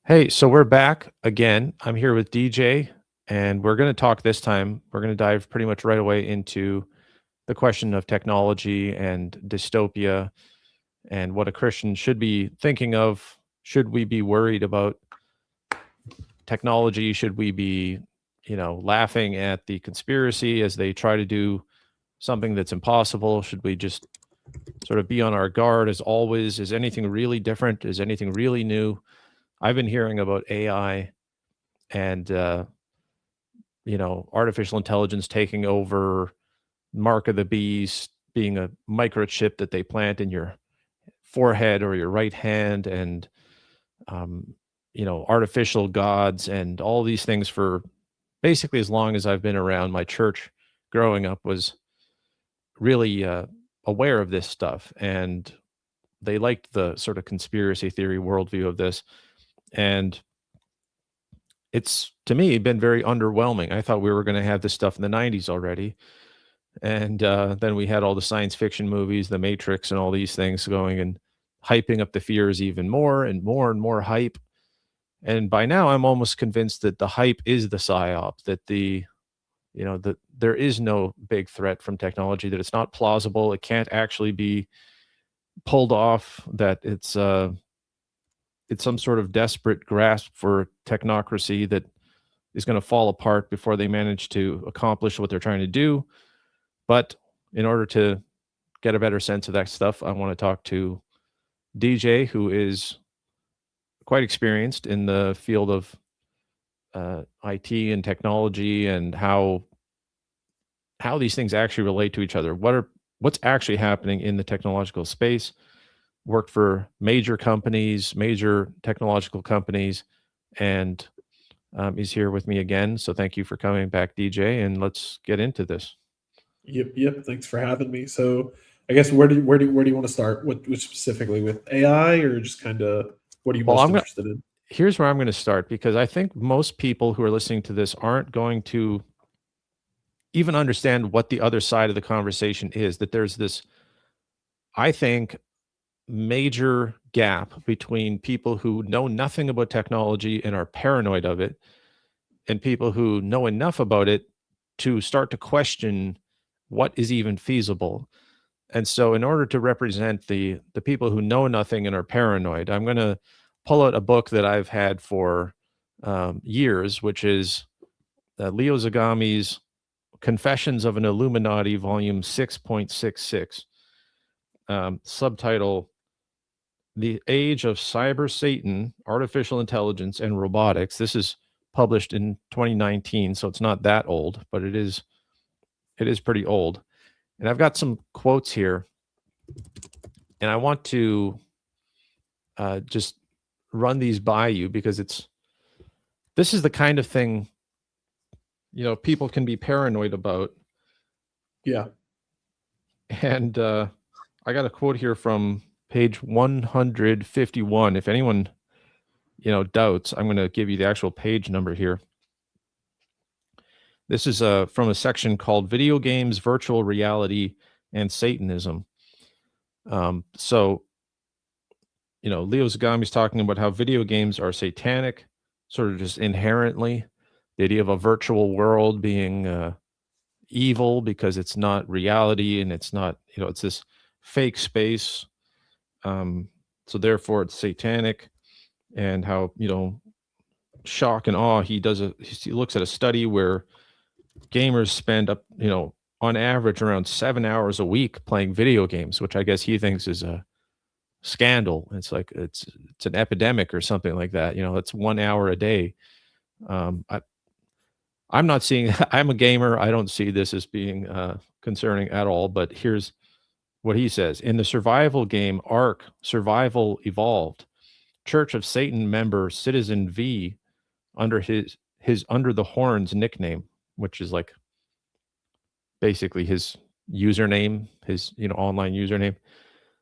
Hey, so we're back again. I'm here with DJ, and we're going to talk this time. We're going to dive pretty much right away into the question of technology and dystopia and what a Christian should be thinking of. Should we be worried about technology? Should we be, laughing at the conspiracy as they try to do something that's impossible? Should we just sort of be on our guard as always? Is anything really different? Is anything really new? I've been hearing about AI and artificial intelligence taking over, mark of the beast being a microchip that they plant in your forehead or your right hand, and um, artificial gods and all these things for basically as long as I've been around. My church growing up was really aware of this stuff, and they liked the sort of conspiracy theory worldview of this. And it's, to me, been very underwhelming. I thought we were going to have this stuff in the 90s already. And then we had all the science fiction movies, The Matrix, and all these things going and hyping up the fears even more and more and more hype. And by now, I'm almost convinced that the hype is the psyop, that that there is no big threat from technology, that it's not plausible, it can't actually be pulled off, that it's some sort of desperate grasp for technocracy that is going to fall apart before they manage to accomplish what they're trying to do. But in order to get a better sense of that stuff, I want to talk to DJ, who is quite experienced in the field of IT and technology, and how these things actually relate to each other. What's actually happening in the technological space? Worked for major companies, major technological companies, and is here with me again. So thank you for coming back, DJ, and let's get into this. Yep. Thanks for having me. So, I guess where do you want to start? Which specifically with AI, or just kind of what are you Well, most interested in? here's where I'm going to start, because I think most people who are listening to this aren't going to even understand what the other side of the conversation is. That there's this, I think, major gap between people who know nothing about technology and are paranoid of it, and people who know enough about it to start to question what is even feasible. And so, in order to represent the people who know nothing and are paranoid, I'm going to pull out a book that I've had for years, which is Leo Zagami's Confessions of an Illuminati, Volume 6.66, subtitle The Age of Cyber Satan, Artificial Intelligence, and Robotics. This is published in 2019, so it's not that old, but it is pretty old. And I've got some quotes here, and I want to just run these by you, because this is the kind of thing people can be paranoid about. Yeah. And I got a quote here from page 151. If anyone doubts, I'm going to give you the actual page number here. This is from a section called Video Games, Virtual Reality, and Satanism. So Leo Zagami's talking about how video games are satanic, sort of just inherently. The idea of a virtual world being evil because it's not reality, and it's not, it's this fake space. So therefore it's satanic. And how, shock and awe, he looks at a study where gamers spend up, on average around 7 hours a week playing video games, which I guess he thinks is a scandal. It's like it's an epidemic or something like that. It's 1 hour a day. I'm not seeing I'm a gamer. I don't see this as being concerning at all. But here's what he says: in the survival game Ark Survival Evolved, Church of Satan member Citizen V, under his Under the Horns nickname, which is like basically his username, his online username,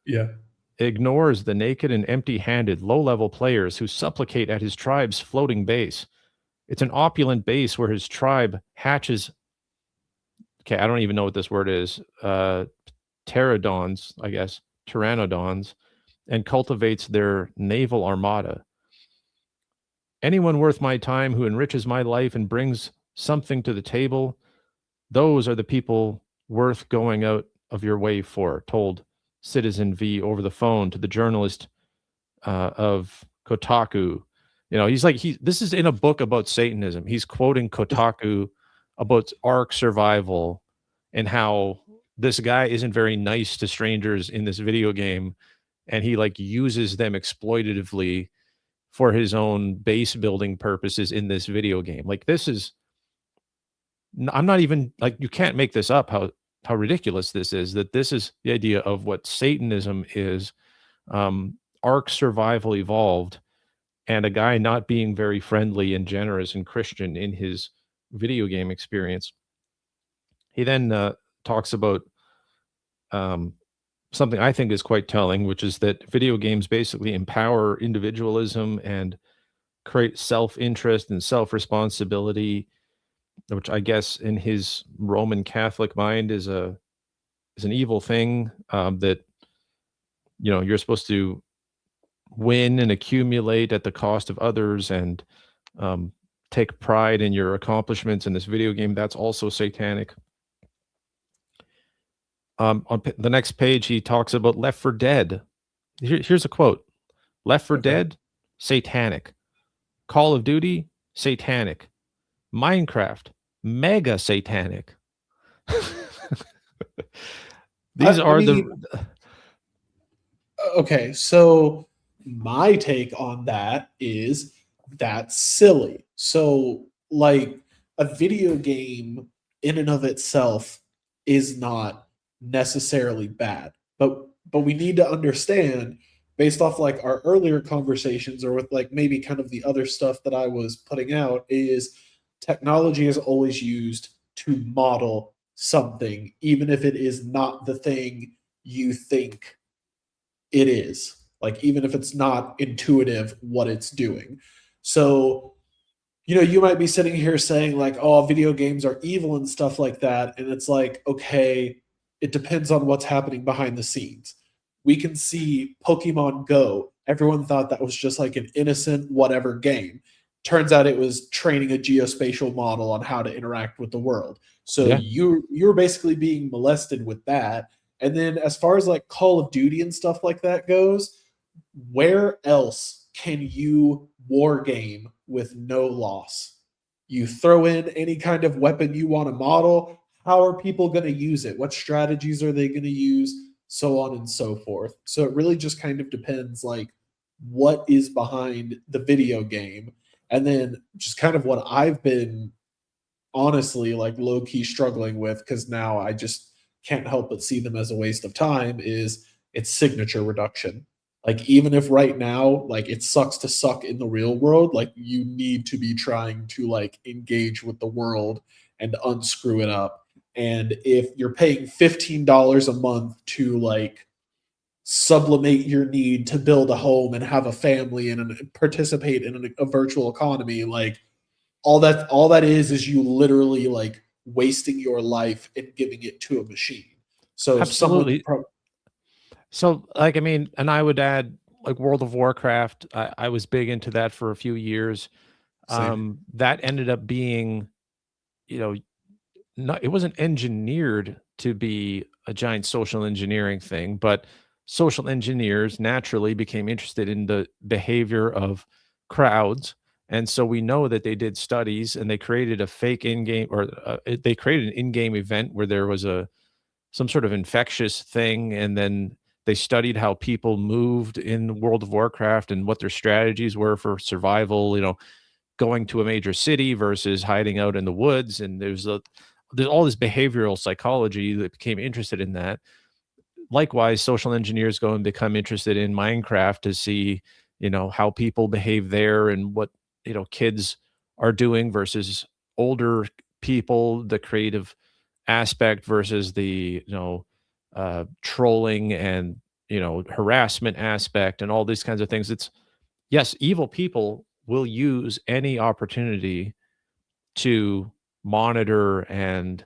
Yeah. ignores the naked and empty-handed low-level players who supplicate at his tribe's floating base. It's an opulent base where his tribe hatches. Okay, I don't even know what this word is. Pterodons, I guess, pteranodons, and cultivates their naval armada. Anyone worth my time who enriches my life and brings something to the table, those are the people worth going out of your way for, told Citizen V over the phone to the journalist of Kotaku. You know, he's like, this is in a book about Satanism. He's quoting Kotaku about Ark Survival and how this guy isn't very nice to strangers in this video game, and he like uses them exploitatively for his own base building purposes in this video game. Like this is, I'm not even like, you can't make this up how ridiculous this is, that this is the idea of what Satanism is. Ark Survival Evolved, and a guy not being very friendly and generous and Christian in his video game experience. He then talks about something I think is quite telling, which is that video games basically empower individualism and create self-interest and self-responsibility, which I guess in his Roman Catholic mind is an evil thing, that, you know, you're supposed to win and accumulate at the cost of others, and take pride in your accomplishments in this video game. That's also satanic. On the next page, he talks about Left 4 Dead. Here's a quote: Left 4 Dead, satanic. Call of Duty, satanic. Minecraft, mega satanic. These okay, so my take on that is that's silly. So, like, a video game in and of itself is not necessarily bad, but we need to understand, based off like our earlier conversations or with like maybe kind of the other stuff that I was putting out, is technology is always used to model something, even if it is not the thing you think it is. Like, even if it's not intuitive what it's doing. So, you know, you might be sitting here saying, like, oh, video games are evil and stuff like that. And it's like, okay, it depends on what's happening behind the scenes. We can see Pokemon Go. Everyone thought that was just like an innocent whatever game. Turns out it was training a geospatial model on how to interact with the world. So Yeah. you're basically being molested with that. And then as far as like Call of Duty and stuff like that goes, where else can you war game with no loss? You throw in any kind of weapon you want to model. How are people going to use it? What strategies are they going to use? So on and so forth. So it really just kind of depends, like, what is behind the video game. And then just kind of what I've been honestly like low key struggling with, because now I just can't help but see them as a waste of time, is its signature reduction. Like, even if right now, like, it sucks to suck in the real world, like, you need to be trying to like engage with the world and unscrew it up. And if you're paying $15 a month to like sublimate your need to build a home and have a family and participate in a virtual economy, like, all that is you literally like wasting your life and giving it to a machine. So Absolutely. So, like, I mean, and I would add, like, World of Warcraft. I was big into that for a few years. That ended up being, you know, not, it wasn't engineered to be a giant social engineering thing, but social engineers naturally became interested in the behavior of crowds. And so we know that they did studies and they created a fake in-game, or they created an in-game event where there was some sort of infectious thing, and then they studied how people moved in World of Warcraft and what their strategies were for survival, you know, going to a major city versus hiding out in the woods. And there's all this behavioral psychology that became interested in that. Likewise, social engineers go and become interested in Minecraft to see, you know, how people behave there and what, you know, kids are doing versus older people, the creative aspect versus the, you know, trolling and, you know, harassment aspect and all these kinds of things. It's, yes, evil people will use any opportunity to monitor and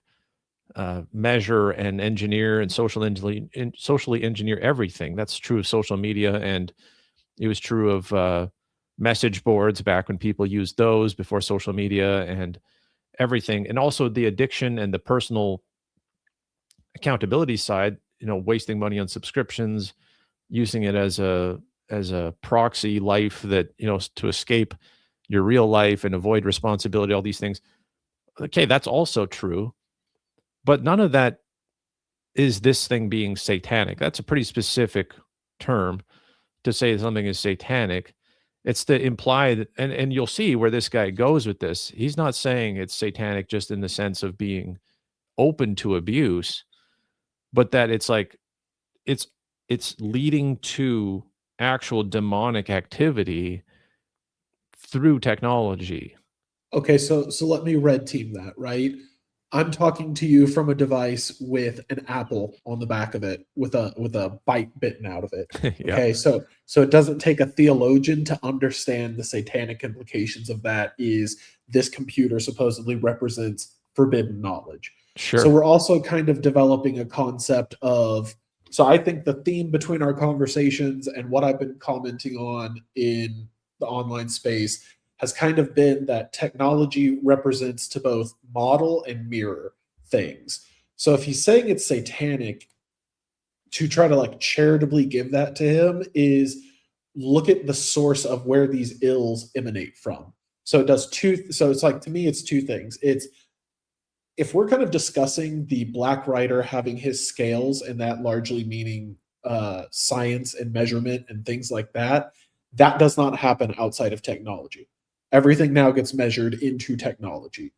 measure and engineer and socially engineer everything. That's true of social media, and it was true of message boards back when people used those before social media and everything, and also the addiction and the personal accountability side, wasting money on subscriptions, using it as a proxy life that, to escape your real life and avoid responsibility, all these things. Okay, that's also true, but none of that is this thing being satanic. That's a pretty specific term to say something is satanic. It's to imply that, and you'll see where this guy goes with this. He's not saying it's satanic just in the sense of being open to abuse, but that it's like it's it's leading to actual demonic activity through technology. Okay, so let me red team that, right? I'm talking to you from a device with an apple on the back of it with a bite bitten out of it. Yeah, Okay, so it doesn't take a theologian to understand the satanic implications of that is this computer supposedly represents forbidden knowledge. So sure. we're also kind of developing a concept of so I think the theme between our conversations and what I've been commenting on in the online space has kind of been that technology represents to both model and mirror things. So if he's saying it's satanic, to try to like charitably give that to him is look at the source of where these ills emanate from. So it does two. So it's like to me, it's two things. It's if we're kind of discussing the Black Writer having his scales and that largely meaning science and measurement and things like that, that does not happen outside of technology. Everything now gets measured into technology.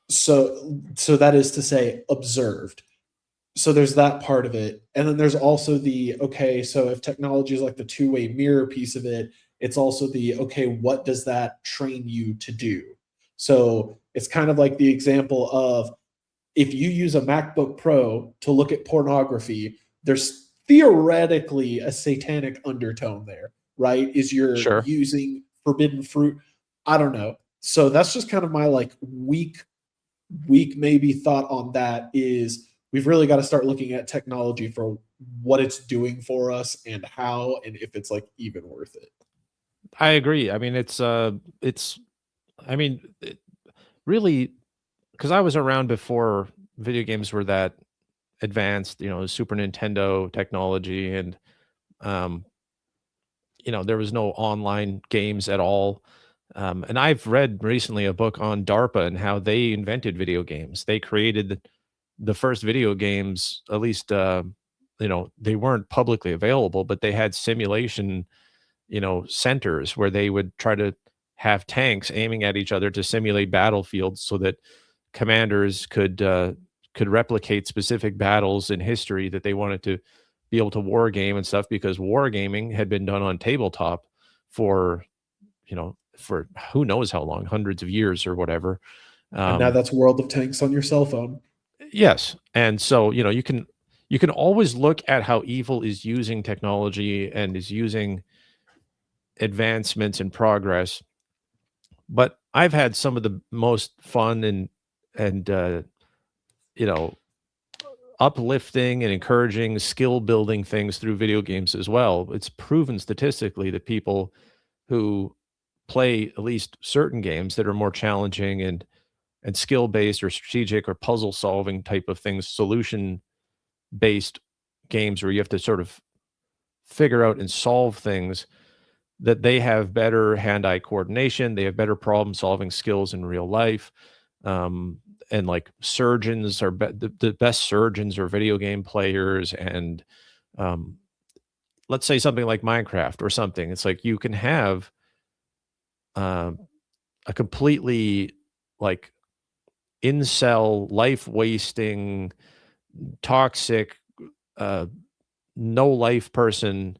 So that is to say observed. So there's that part of it. And then there's also the okay, so if technology is like the two-way mirror piece of it, it's also the okay, what does that train you to do? So it's kind of like the example of if you use a MacBook Pro to look at pornography, there's theoretically a satanic undertone there, right? Is you're Sure. using forbidden fruit. I don't know. So that's just kind of my like weak maybe thought on that is we've really got to start looking at technology for what it's doing for us and how and if it's like even worth it. I agree. I mean, it's I mean, really, because I was around before video games were that advanced, Super Nintendo technology, and um, there was no online games at all. And I've read recently a book on DARPA and how they invented video games. They created the first video games, at least, they weren't publicly available, but they had simulation, centers where they would try to have tanks aiming at each other to simulate battlefields so that commanders could replicate specific battles in history that they wanted to be able to war game and stuff, because wargaming had been done on tabletop for for who knows how long, hundreds of years or whatever. And now um that's World of Tanks on your cell phone. yes, and so you can always look at how evil is using technology and is using advancements and progress. But I've had some of the most fun and you know uplifting and encouraging skill building things through video games as well. It's proven statistically that people who play at least certain games that are more challenging and skill based or strategic or puzzle solving type of things, solution based games where you have to sort of figure out and solve things, that they have better hand-eye coordination, they have better problem solving skills in real life. um, and like surgeons are the best surgeons are video game players. And um, let's say something like Minecraft or something, it's like you can have um, a completely like incel, life wasting, toxic, uh, no life person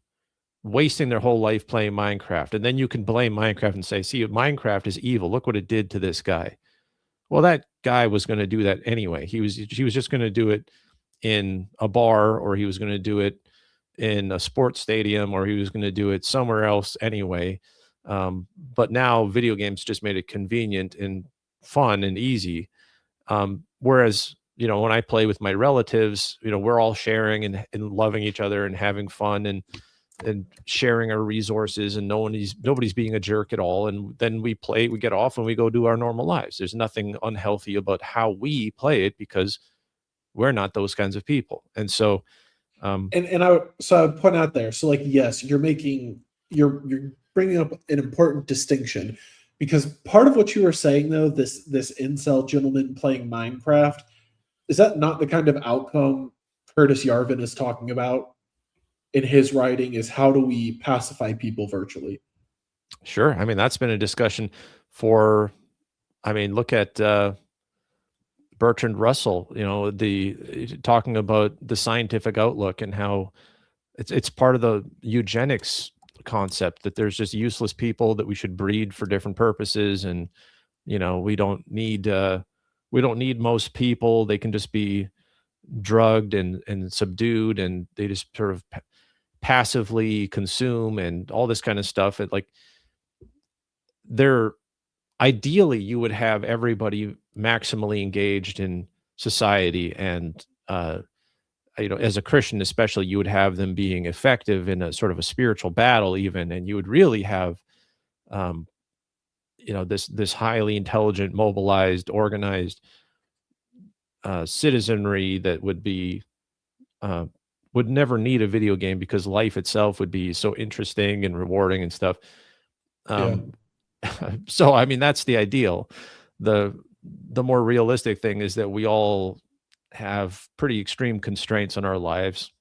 wasting their whole life playing Minecraft. And then you can blame Minecraft and say, see, Minecraft is evil. Look what it did to this guy. Well, that guy was going to do that anyway. He was just going to do it in a bar, or he was going to do it in a sports stadium, or he was going to do it somewhere else anyway. But now video games just made it convenient and fun and easy. Whereas, when I play with my relatives, we're all sharing and loving each other and having fun. And sharing our resources, and nobody's being a jerk at all. And then we get off and we go do our normal lives. There's nothing unhealthy about how we play it, because we're not those kinds of people. And so, and I would point out there. So, like, yes, you're bringing up an important distinction, because part of what you were saying, though, this incel gentleman playing Minecraft, is that not the kind of outcome Curtis Yarvin is talking about in his writing? Is how do we pacify people virtually? Sure. I mean, that's been a discussion for, look at Bertrand Russell, talking about the scientific outlook and how it's part of the eugenics concept, that there's just useless people that we should breed for different purposes. And, we don't need most people. They can just be drugged and subdued, and they just sort of passively consume and all this kind of stuff. Ideally, you would have everybody maximally engaged in society, and as a Christian especially, you would have them being effective in a sort of a spiritual battle even, and you would really have this highly intelligent, mobilized, organized citizenry that would never need a video game, because life itself would be so interesting and rewarding and stuff. So, that's the ideal. The more realistic thing is that we all have pretty extreme constraints on our lives.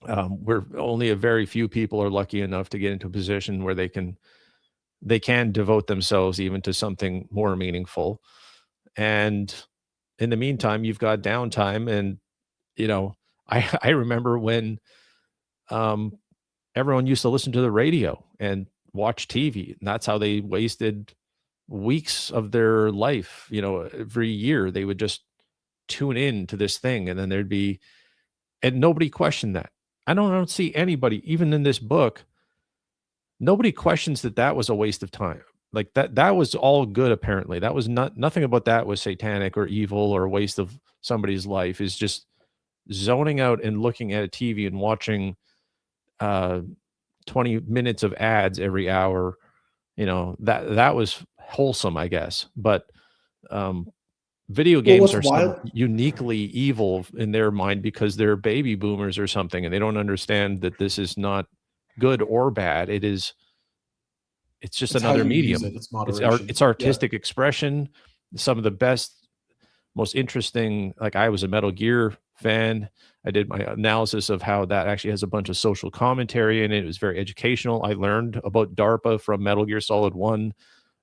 We're only a very few people are lucky enough to get into a position where they can devote themselves even to something more meaningful. And in the meantime, you've got downtime. And, I remember when everyone used to listen to the radio and watch TV, and that's how they wasted weeks of their life. Every year they would just tune in to this thing, and then and nobody questioned that. I don't see anybody, even in this book, nobody questions that was a waste of time. Like that was all good. Apparently that was nothing about that was satanic or evil or a waste of somebody's life. Is just zoning out and looking at a TV and watching 20 minutes of ads every hour. That was wholesome, I guess. But video games are uniquely evil in their mind, because they're baby boomers or something, and they don't understand that this is not good or bad. It's just another medium. It's artistic expression. Some of the best, most interesting, like, I was a Metal Gear fan. I did my analysis of how that actually has a bunch of social commentary in it. It was very educational. I learned about DARPA from Metal Gear Solid 1.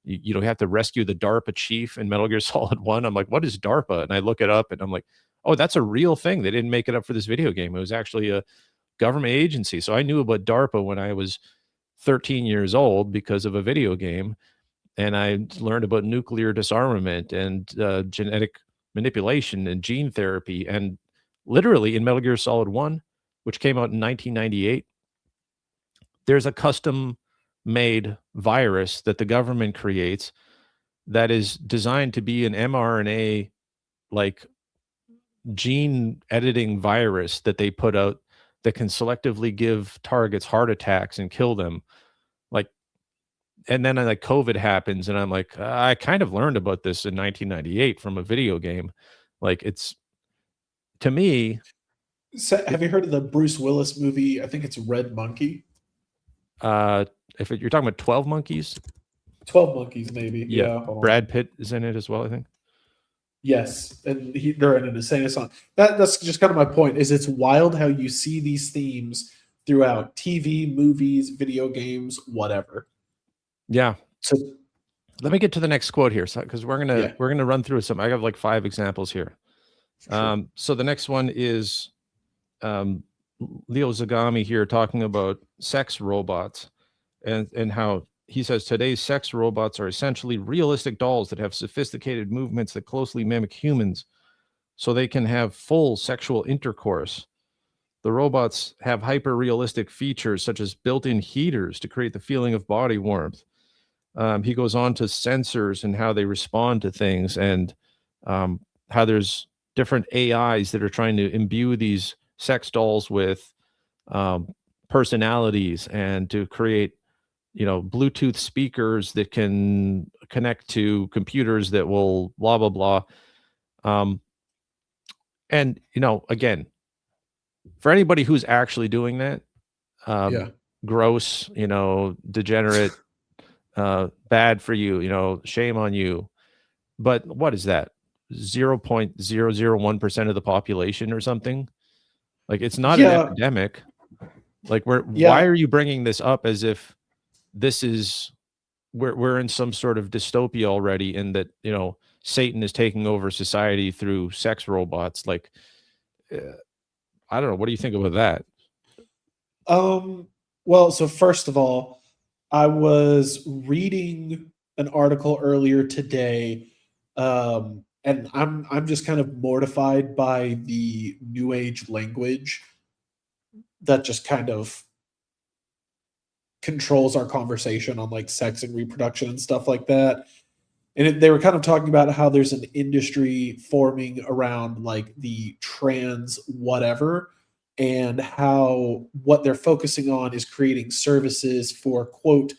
You have to rescue the DARPA chief in Metal Gear Solid 1. I'm like, what is DARPA? And I look it up, and I'm like, oh, that's a real thing. They didn't make it up for this video game. It was actually a government agency. So I knew about DARPA when I was 13 years old because of a video game. And I learned about nuclear disarmament and genetic manipulation and gene therapy. And literally in Metal Gear Solid 1, which came out in 1998, there's a custom made virus that the government creates that is designed to be an mRNA, like, gene editing virus that they put out that can selectively give targets heart attacks and kill them. Like, and then like COVID happens, and I'm like, I kind of learned about this in 1998 from a video game. Like, it's, to me. So, have you heard of the Bruce Willis movie? I think it's Red Monkey. If you're talking about 12 Monkeys. 12 Monkeys, maybe. Yeah. Brad Pitt is in it as well, I think. Yes, and they're in it singing a song. That's just kind of my point. Is it's wild how you see these themes throughout TV, movies, video games, whatever. Yeah. So let me get to the next quote here, because we're gonna run through some. I have like 5 examples here. Sure. So the next one is Leo Zagami here talking about sex robots, and how he says today's sex robots are essentially realistic dolls that have sophisticated movements that closely mimic humans, so they can have full sexual intercourse. The robots have hyper-realistic features such as built-in heaters to create the feeling of body warmth. He goes on to sensors and how they respond to things, and how there's different AIs that are trying to imbue these sex dolls with personalities and to create, Bluetooth speakers that can connect to computers that will blah blah blah. Um, and again, for anybody who's actually doing that, Yeah. gross, degenerate, bad for you, shame on you. But what is that? 0.001% of the population or something? Like, it's not an Yeah. epidemic. Like, why Yeah. are you bringing this up as if this is we're in some sort of dystopia already, in that, Satan is taking over society through sex robots? Like, uh, I don't know. What do you think about that? Well, so first of all, I was reading an article earlier today, and I'm just kind of mortified by the new age language that just kind of controls our conversation on like sex and reproduction and stuff like that. And they were kind of talking about how there's an industry forming around like the trans whatever, and how what they're focusing on is creating services for quote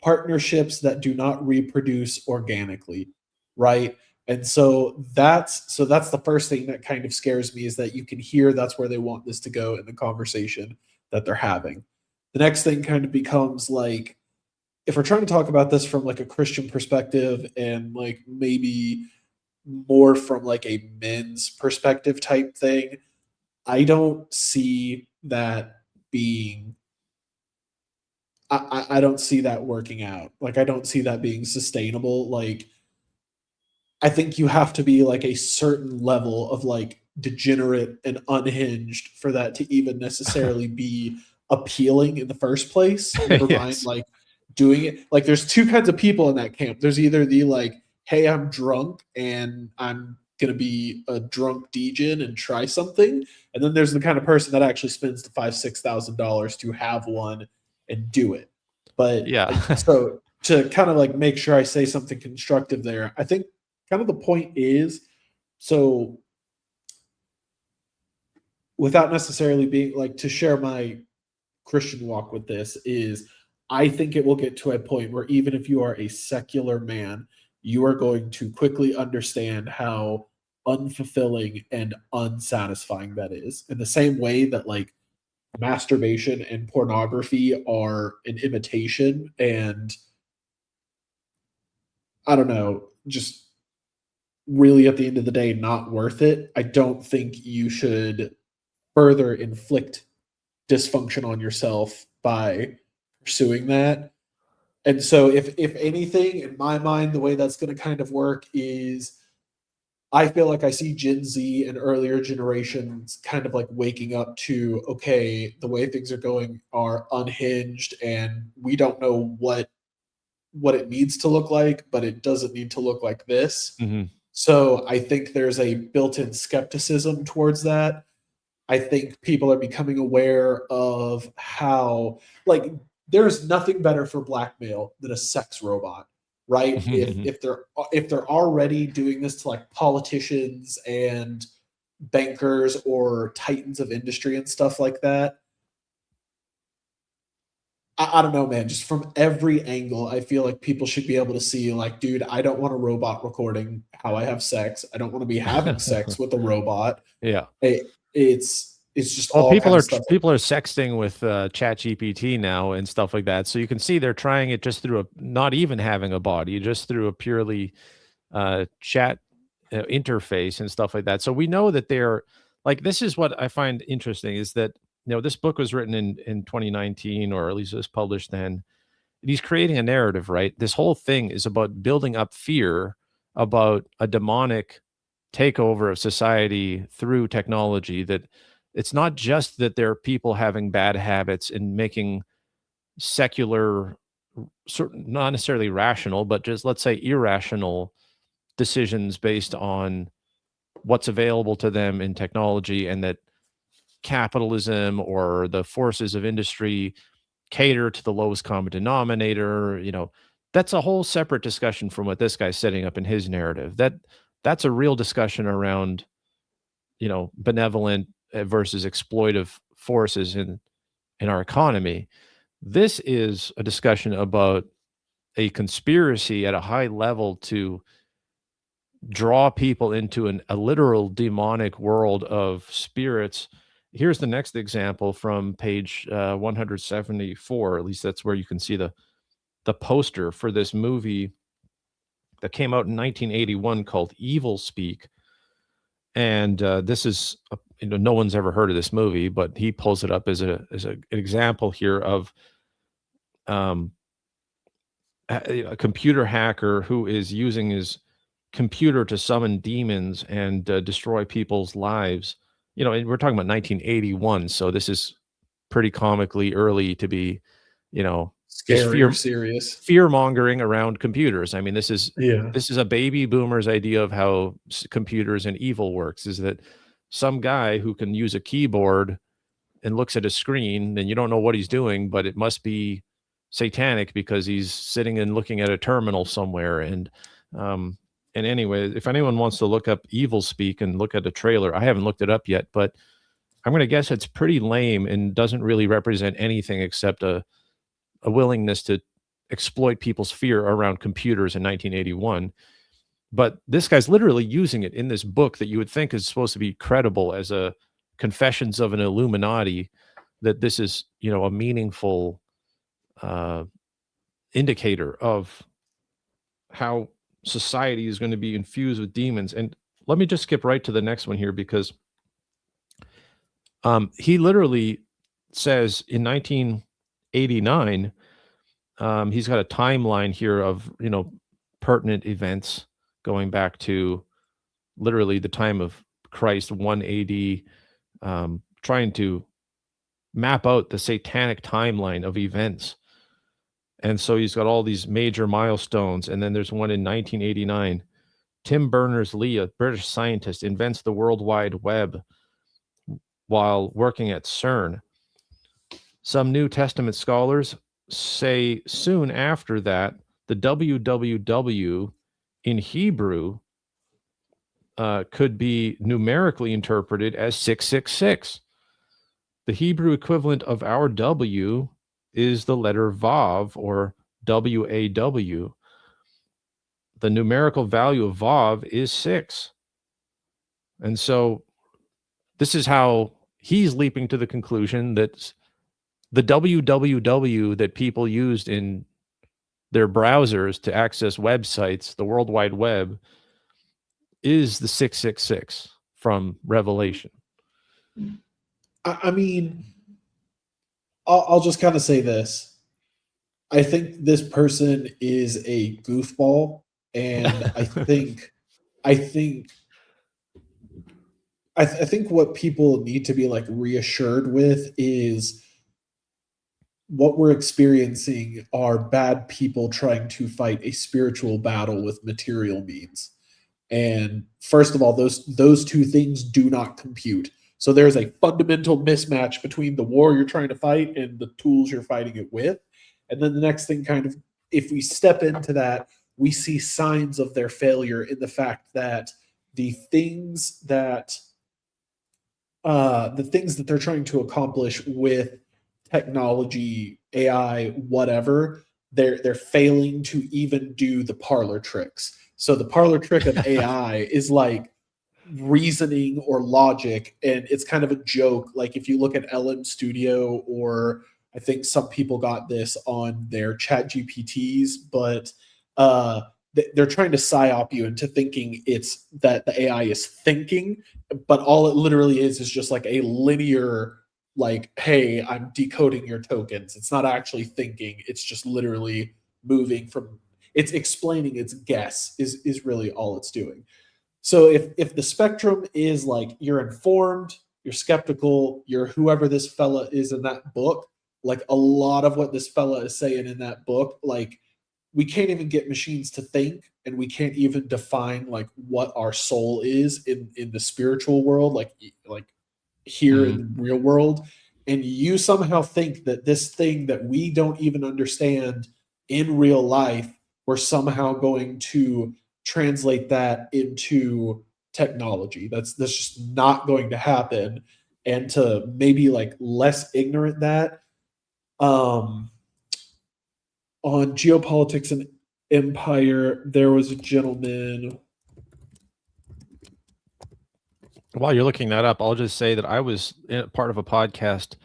partnerships that do not reproduce organically, right? And so that's the first thing that kind of scares me, is that you can hear that's where they want this to go in the conversation that they're having. The next thing kind of becomes like, if we're trying to talk about this from like a Christian perspective, and like maybe more from like a men's perspective type thing, I don't see that being I don't see that working out. Like, I don't see that being sustainable. Like, I think you have to be like a certain level of like degenerate and unhinged for that to even necessarily be appealing in the first place. Never mind Yes. like doing it. Like, there's two kinds of people in that camp. There's either the like, hey, I'm drunk and I'm gonna be a drunk degen and try something. And then there's the kind of person that actually spends the $5,000-6,000 to have one and do it. But Yeah. so to kind of like make sure I say something constructive there, I think kind of the point is, so without necessarily being like, to share my Christian walk with this, is I think it will get to a point where even if you are a secular man, you are going to quickly understand how unfulfilling and unsatisfying that is. In the same way that like masturbation and pornography are an imitation, and I don't know, just really at the end of the day not worth it. I don't think you should further inflict dysfunction on yourself by pursuing that. And so if anything, in my mind, the way that's going to kind of work is, I feel like I see Gen Z and earlier generations kind of like waking up to, okay, the way things are going are unhinged, and we don't know what it needs to look like, but it doesn't need to look like this. Hmm. So I think there's a built-in skepticism towards that. I think people are becoming aware of how, like, there's nothing better for blackmail than a sex robot, right? If Hmm. if they're already doing this to like politicians and bankers or titans of industry and stuff like that, I don't know, man. Just from every angle, I feel like people should be able to see, like, dude, I don't want a robot recording how I have sex. I don't want to be having sex with a robot. Yeah. It's just Well, all kind of stuff. people are sexting with Chat GPT now and stuff like that. So you can see they're trying it just through not even having a body, just through a purely chat interface and stuff like that. So we know that they're like, this is what I find interesting, is that, this book was written in 2019, or at least it was published then. He's creating a narrative, right? This whole thing is about building up fear about a demonic takeover of society through technology. That it's not just that there are people having bad habits and making secular, not necessarily rational, but just, let's say, irrational decisions based on what's available to them in technology, and that capitalism or the forces of industry cater to the lowest common denominator. That's a whole separate discussion from what this guy's setting up in his narrative. That's a real discussion around, benevolent versus exploitive forces in our economy. This is a discussion about a conspiracy at a high level to draw people into a literal demonic world of spirits. Here's the next example from page 174. At least that's where you can see the poster for this movie that came out in 1981 called Evil Speak. And this is, no one's ever heard of this movie, but he pulls it up as an example here of a computer hacker who is using his computer to summon demons and destroy people's lives. And we're talking about 1981, so this is pretty comically early to be, Scary, serious fear mongering around computers. I mean, this is yeah. a baby boomer's idea of how computers and evil works, is that some guy who can use a keyboard and looks at a screen, and you don't know what he's doing, but it must be satanic because he's sitting and looking at a terminal somewhere. And anyway, if anyone wants to look up Evil Speak and look at the trailer, I haven't looked it up yet, but I'm going to guess it's pretty lame and doesn't really represent anything except a willingness to exploit people's fear around computers in 1981. But this guy's literally using it in this book that you would think is supposed to be credible as a Confessions of an Illuminati, that this is, a meaningful indicator of how society is going to be infused with demons. And let me just skip right to the next one here, because he literally says in 1989, he's got a timeline here of, pertinent events going back to literally the time of Christ, 1 AD, trying to map out the satanic timeline of events. And so he's got all these major milestones. And then there's one in 1989. Tim Berners-Lee, a British scientist, invents the World Wide Web while working at CERN. Some New Testament scholars say soon after that, the WWW in Hebrew could be numerically interpreted as 666. The Hebrew equivalent of our W is the letter Vav, or WAW. The numerical value of Vav is 6. And so this is how he's leaping to the conclusion that the WWW that people used in their browsers to access websites, the World Wide Web, is the 666 from Revelation. I mean, I'll just kind of say this. I think this person is a goofball, and I think what people need to be like reassured with is what we're experiencing are bad people trying to fight a spiritual battle with material means. And first of all, those two things do not compute. So there's a fundamental mismatch between the war you're trying to fight and the tools you're fighting it with. And then the next thing, kind of, if we step into that, we see signs of their failure in the fact that the things that they're trying to accomplish with technology, AI, whatever, they're failing to even do the parlor tricks. So the parlor trick of AI is like reasoning or logic, and it's kind of a joke. Like if you look at LM Studio, or I think some people got this on their chat GPTs, but they're trying to psyop you into thinking it's that the AI is thinking, but all it literally is just like a linear, like, hey, I'm decoding your tokens. It's not actually thinking. It's just literally moving from, it's explaining its guess is really all it's doing. So if the spectrum is like you're informed, you're skeptical, you're whoever this fella is in that book, like a lot of what this fella is saying in that book, like we can't even get machines to think, and we can't even define like what our soul is in the spiritual world, like here in the real world. And you somehow think that this thing that we don't even understand in real life, we're somehow going to translate that into technology. That's just not going to happen. And to maybe like less ignorant that, Um, on Geopolitics and Empire, there was a gentleman. While you're looking that up, I'll just say that I was part of a podcast,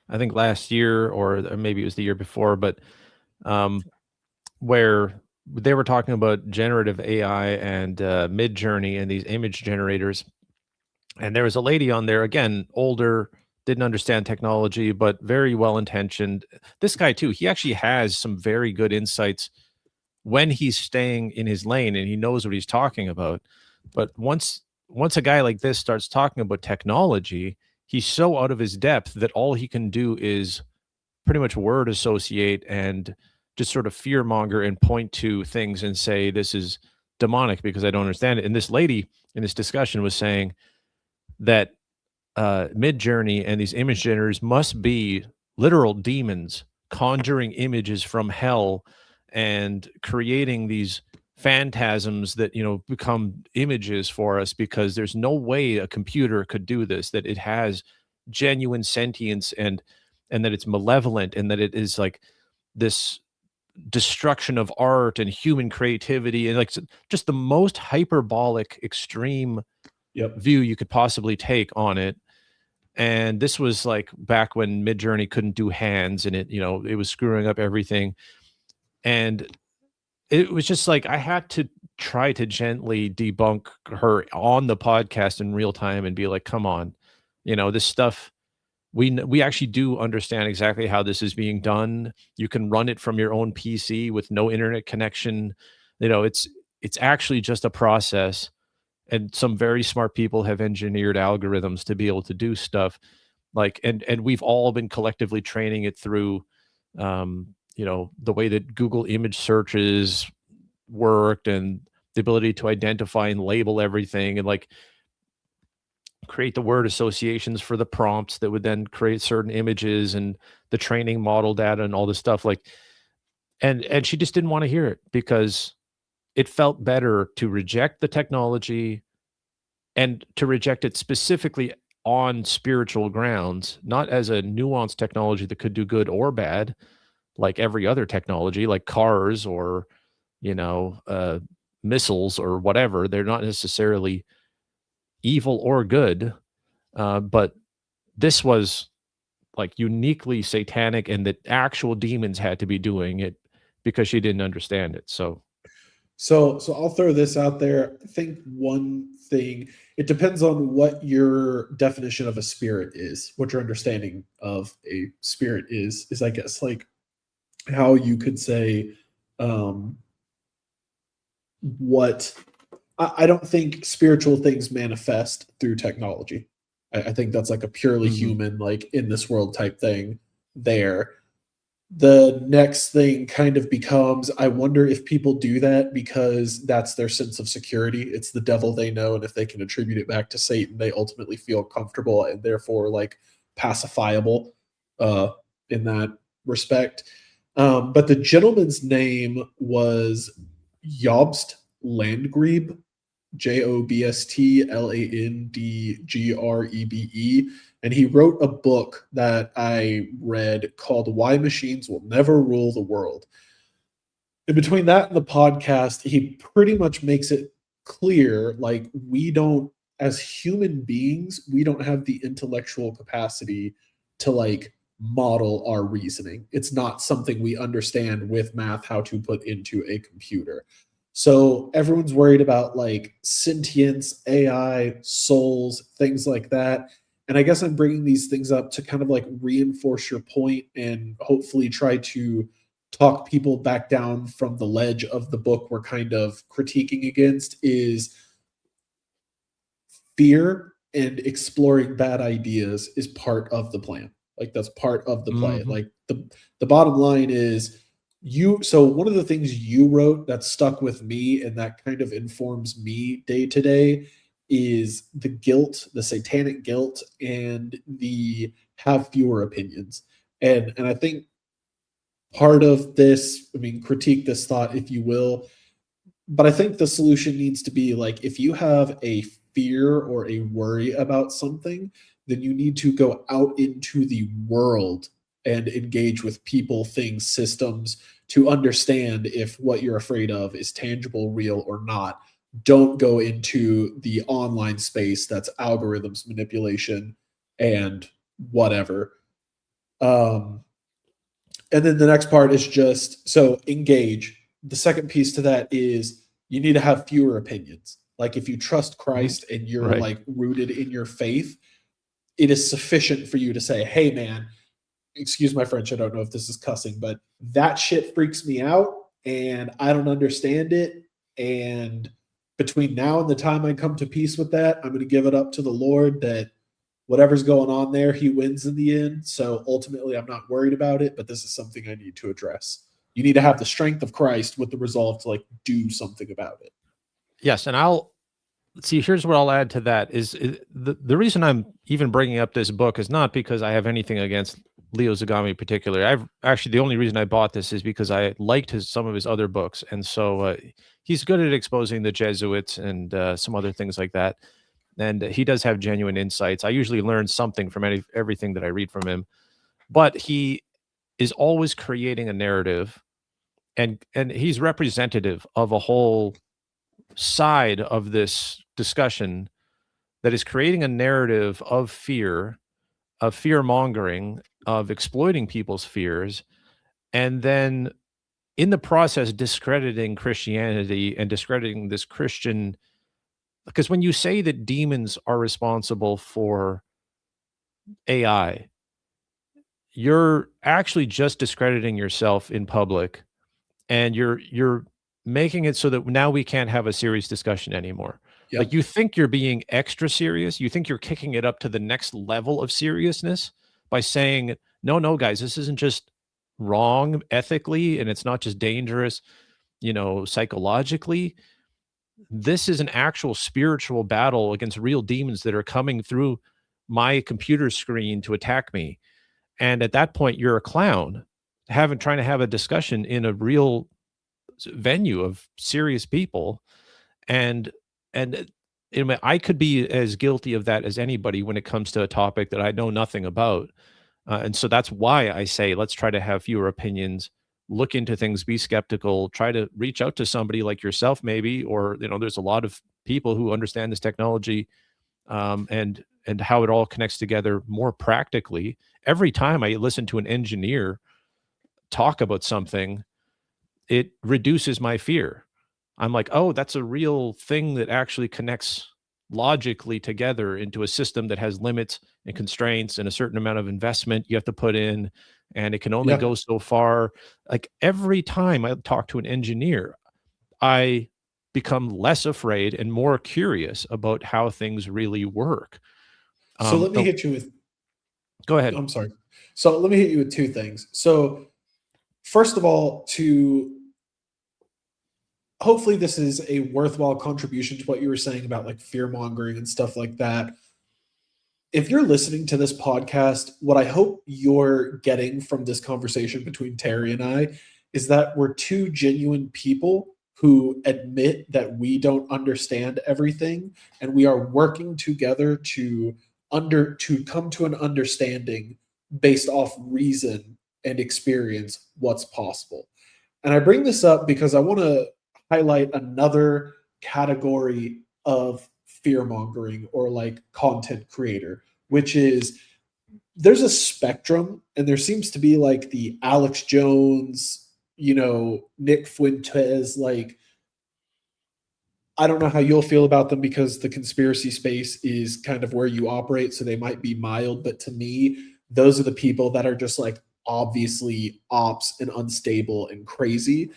I think last year or maybe it was the year before, but where they were talking about generative AI and Midjourney and these image generators. And there was a lady on there, again, older, didn't understand technology, but very well intentioned. This guy, too, he actually has some very good insights when he's staying in his lane and he knows what he's talking about. But once a guy like this starts talking about technology, he's so out of his depth that all he can do is pretty much word associate and just sort of fear monger and point to things and say this is demonic because I don't understand it. And this lady in this discussion was saying that Midjourney and these image generators must be literal demons conjuring images from hell and creating these phantasms that become images for us, because there's no way a computer could do this, that it has genuine sentience and that it's malevolent and that it is like this destruction of art and human creativity and like just the most hyperbolic extreme view you could possibly take on it. And this was like back when Midjourney couldn't do hands and it was screwing up everything. And it was just like I had to try to gently debunk her on the podcast in real time and be like, come on, this stuff, we actually do understand exactly how this is being done. You can run it from your own PC with no internet connection. It's actually just a process. And some very smart people have engineered algorithms to be able to do stuff like, and we've all been collectively training it through, the way that Google image searches worked and the ability to identify and label everything and like create the word associations for the prompts that would then create certain images and the training model data and all this stuff. Like, and she just didn't want to hear it because it felt better to reject the technology and to reject it specifically on spiritual grounds, not as a nuanced technology that could do good or bad, like every other technology, like cars or, missiles or whatever. They're not necessarily evil or good. But this was like uniquely satanic and that actual demons had to be doing it because she didn't understand it. So I'll throw this out there. I think one thing, it depends on what your definition of a spirit is, what your understanding of a spirit is I guess like how you could say what I don't think spiritual things manifest through technology. I think that's like a purely human, like in this world type thing there. The next thing kind of becomes, I wonder if people do that because that's their sense of security. It's the devil they know, and if they can attribute it back to Satan, they ultimately feel comfortable and therefore like pacifiable in that respect. But the gentleman's name was Jobst Landgrebe, JOBST LANDGREBE. And he wrote a book that I read called Why Machines Will Never Rule the World. In between that and the podcast, he pretty much makes it clear, like, we don't, as human beings, we don't have the intellectual capacity to like model our reasoning. It's not something we understand with math how to put into a computer. So everyone's worried about like sentience, AI, souls, things like that. And I guess I'm bringing these things up to kind of like reinforce your point and hopefully try to talk people back down from the ledge of the book we're kind of critiquing against is fear, and exploring bad ideas is part of the plan. Like that's part of the play. Like the bottom line is so one of the things you wrote that stuck with me and that kind of informs me day to day is the guilt, the satanic guilt, and the have fewer opinions. And I think part of this, I mean, critique this thought if you will, but I think the solution needs to be like, if you have a fear or a worry about something, then you need to go out into the world and engage with people, things, systems to understand if what you're afraid of is tangible, real, or not. Don't go into the online space that's algorithms manipulation and whatever. Um, and then the next part is just so engage. The second piece to that is you need to have fewer opinions. Like if you trust Christ and you're Right. like rooted in your faith, it is sufficient for you to say, hey man, excuse my French, I don't know if this is cussing, but that shit freaks me out and I don't understand it. And between now and the time I come to peace with that, I'm going to give it up to the Lord that whatever's going on there, he wins in the end. So ultimately, I'm not worried about it, but this is something I need to address. You need to have the strength of Christ with the resolve to like do something about it. Yes, and I'll see. Here's what I'll add to that: the reason I'm even bringing up this book is not because I have anything against Leo Zagami in particular. I've actually, the only reason I bought this is because I liked some of his other books, and so he's good at exposing the Jesuits and some other things like that. And he does have genuine insights. I usually learn something from everything that I read from him, but he is always creating a narrative, and he's representative of a whole side of this discussion that is creating a narrative of fear, of fear mongering, of exploiting people's fears, and then in the process discrediting Christianity and discrediting this Christian. Because when you say that demons are responsible for AI, you're actually just discrediting yourself in public, and you're making it so that now we can't have a serious discussion anymore. Yep. Like, you think you're being extra serious, you think you're kicking it up to the next level of seriousness by saying, no guys, this isn't just wrong ethically, and it's not just dangerous, psychologically. This is an actual spiritual battle against real demons that are coming through my computer screen to attack me. And at that point, you're a clown, trying to have a discussion in a real venue of serious people. And I could be as guilty of that as anybody when it comes to a topic that I know nothing about. And so that's why I say, let's try to have fewer opinions, look into things, be skeptical, try to reach out to somebody like yourself, maybe, or, there's a lot of people who understand this technology, and how it all connects together more practically. Every time I listen to an engineer talk about something, it reduces my fear. I'm like, oh, that's a real thing that actually connects logically together into a system that has limits and constraints and a certain amount of investment you have to put in, and it can only go so far. Like, every time I talk to an engineer, I become less afraid and more curious about how things really work. So let me hit you with. Go ahead. I'm sorry. So let me hit you with two things. So first of all, hopefully this is a worthwhile contribution to what you were saying about like fear mongering and stuff like that. If you're listening to this podcast, what I hope you're getting from this conversation between Terry and I is that we're two genuine people who admit that we don't understand everything, and we are working together to come to an understanding based off reason and experience what's possible. And I bring this up because I want to highlight another category of fear mongering or like content creator, which is there's a spectrum, and there seems to be like the Alex Jones, Nick Fuentes, like, I don't know how you'll feel about them because the conspiracy space is kind of where you operate. So they might be mild, but to me, those are the people that are just like obviously ops and unstable and crazy.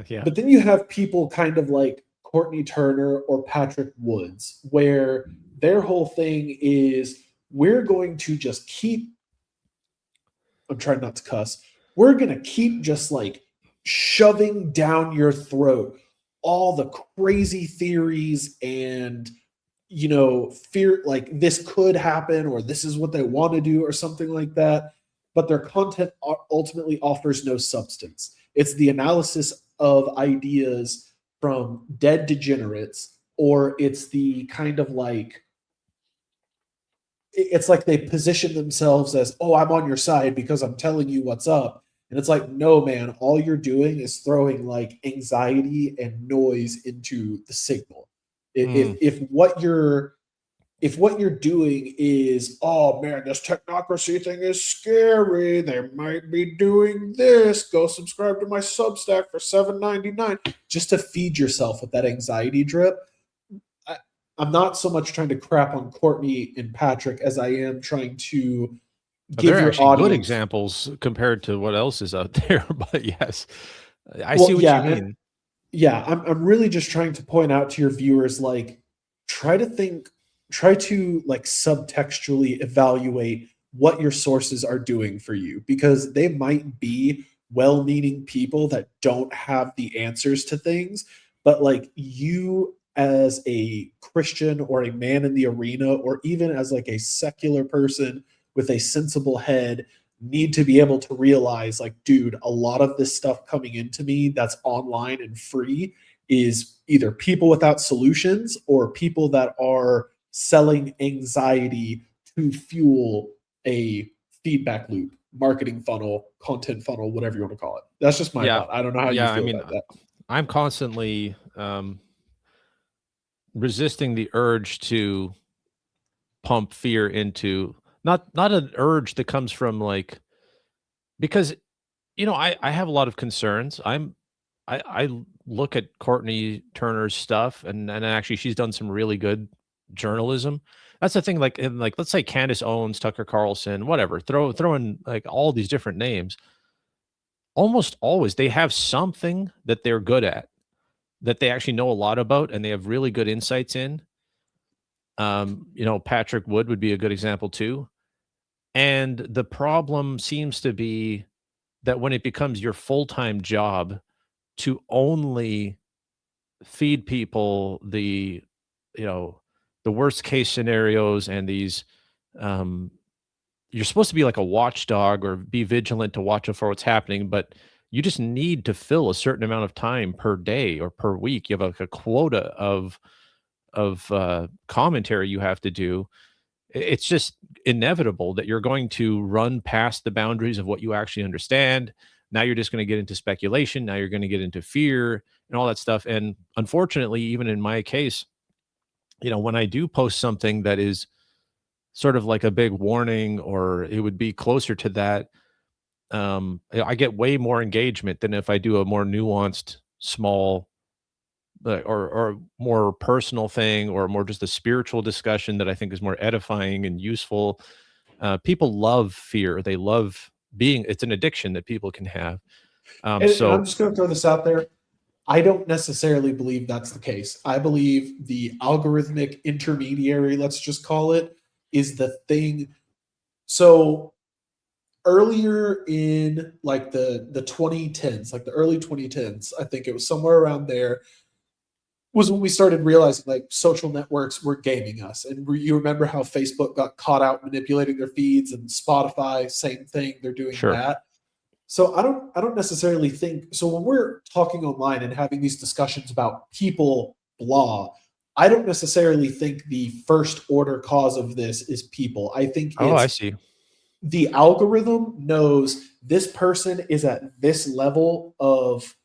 Yeah. But then you have people kind of like Courtney Turner or Patrick Woods, where their whole thing is we're going to just keep, I'm trying not to cuss, we're going to keep just like shoving down your throat all the crazy theories and, fear, like this could happen or this is what they want to do or something like that. But their content ultimately offers no substance. It's the analysis of ideas from dead degenerates, or it's the kind of like it's like they position themselves as, oh, I'm on your side because I'm telling you what's up. And it's like, no, man, all you're doing is throwing like anxiety and noise into the signal. Mm. If what you're doing is, oh man, this technocracy thing is scary. They might be doing this. Go subscribe to my Substack for $7.99 just to feed yourself with that anxiety drip. I, I'm not so much trying to crap on Courtney and Patrick as I am trying to give They're your actually good audience. examples compared to what else is out there. But yes, I see Well, what you mean. I'm really just trying to point out to your viewers, like, try to think, try to like subtextually evaluate what your sources are doing for you, because they might be well-meaning people that don't have the answers to things, but like you as a Christian or a man in the arena, or even as like a secular person with a sensible head, need to be able to realize, like, dude, a lot of this stuff coming into me that's online and free is either people without solutions or people that are selling anxiety to fuel a feedback loop, marketing funnel, content funnel, whatever you want to call it. That's just my Yeah. thought. I don't know how you Yeah. I feel mean, about that. I'm constantly resisting the urge to pump fear into, not an urge that comes from like, because I have a lot of concerns. I look at Courtney Turner's stuff, and actually she's done some really good journalism. That's the thing. Like, in, like, let's say Candace Owens, Tucker Carlson, whatever. Throw in like all these different names. Almost always they have something that they're good at, that they actually know a lot about, and they have really good insights in. Patrick Wood would be a good example too. And the problem seems to be that when it becomes your full-time job to only feed people you know, the worst case scenarios and these, um you're supposed to be like a watchdog or be vigilant to watch out for what's happening, but you just need to fill a certain amount of time per day or per week. You have like a quota of commentary you have to do. It's just inevitable that you're going to run past the boundaries of what you actually understand. Now you're just going to get into speculation. Now you're going to get into fear and all that stuff. And unfortunately, even in my case, when I do post something that is sort of like a big warning, or it would be closer to that, I get way more engagement than if I do a more nuanced, small, or more personal thing, or more just a spiritual discussion that I think is more edifying and useful. People love fear. They love being. It's an addiction that people can have. And I'm So just going to throw this out there. I don't necessarily believe that's the case. I believe the algorithmic intermediary, let's just call it, is the thing. So earlier in like the 2010s, like the early 2010s, I think it was somewhere around there, was when we started realizing like social networks were gaming us. And you remember how Facebook got caught out manipulating their feeds, and Spotify, same thing, they're doing sure. that. So I don't necessarily think, so when we're talking online and having these discussions about people blah, I don't necessarily think the first order cause of this is people. I think Oh, I it's see. the algorithm knows this person is at this level of,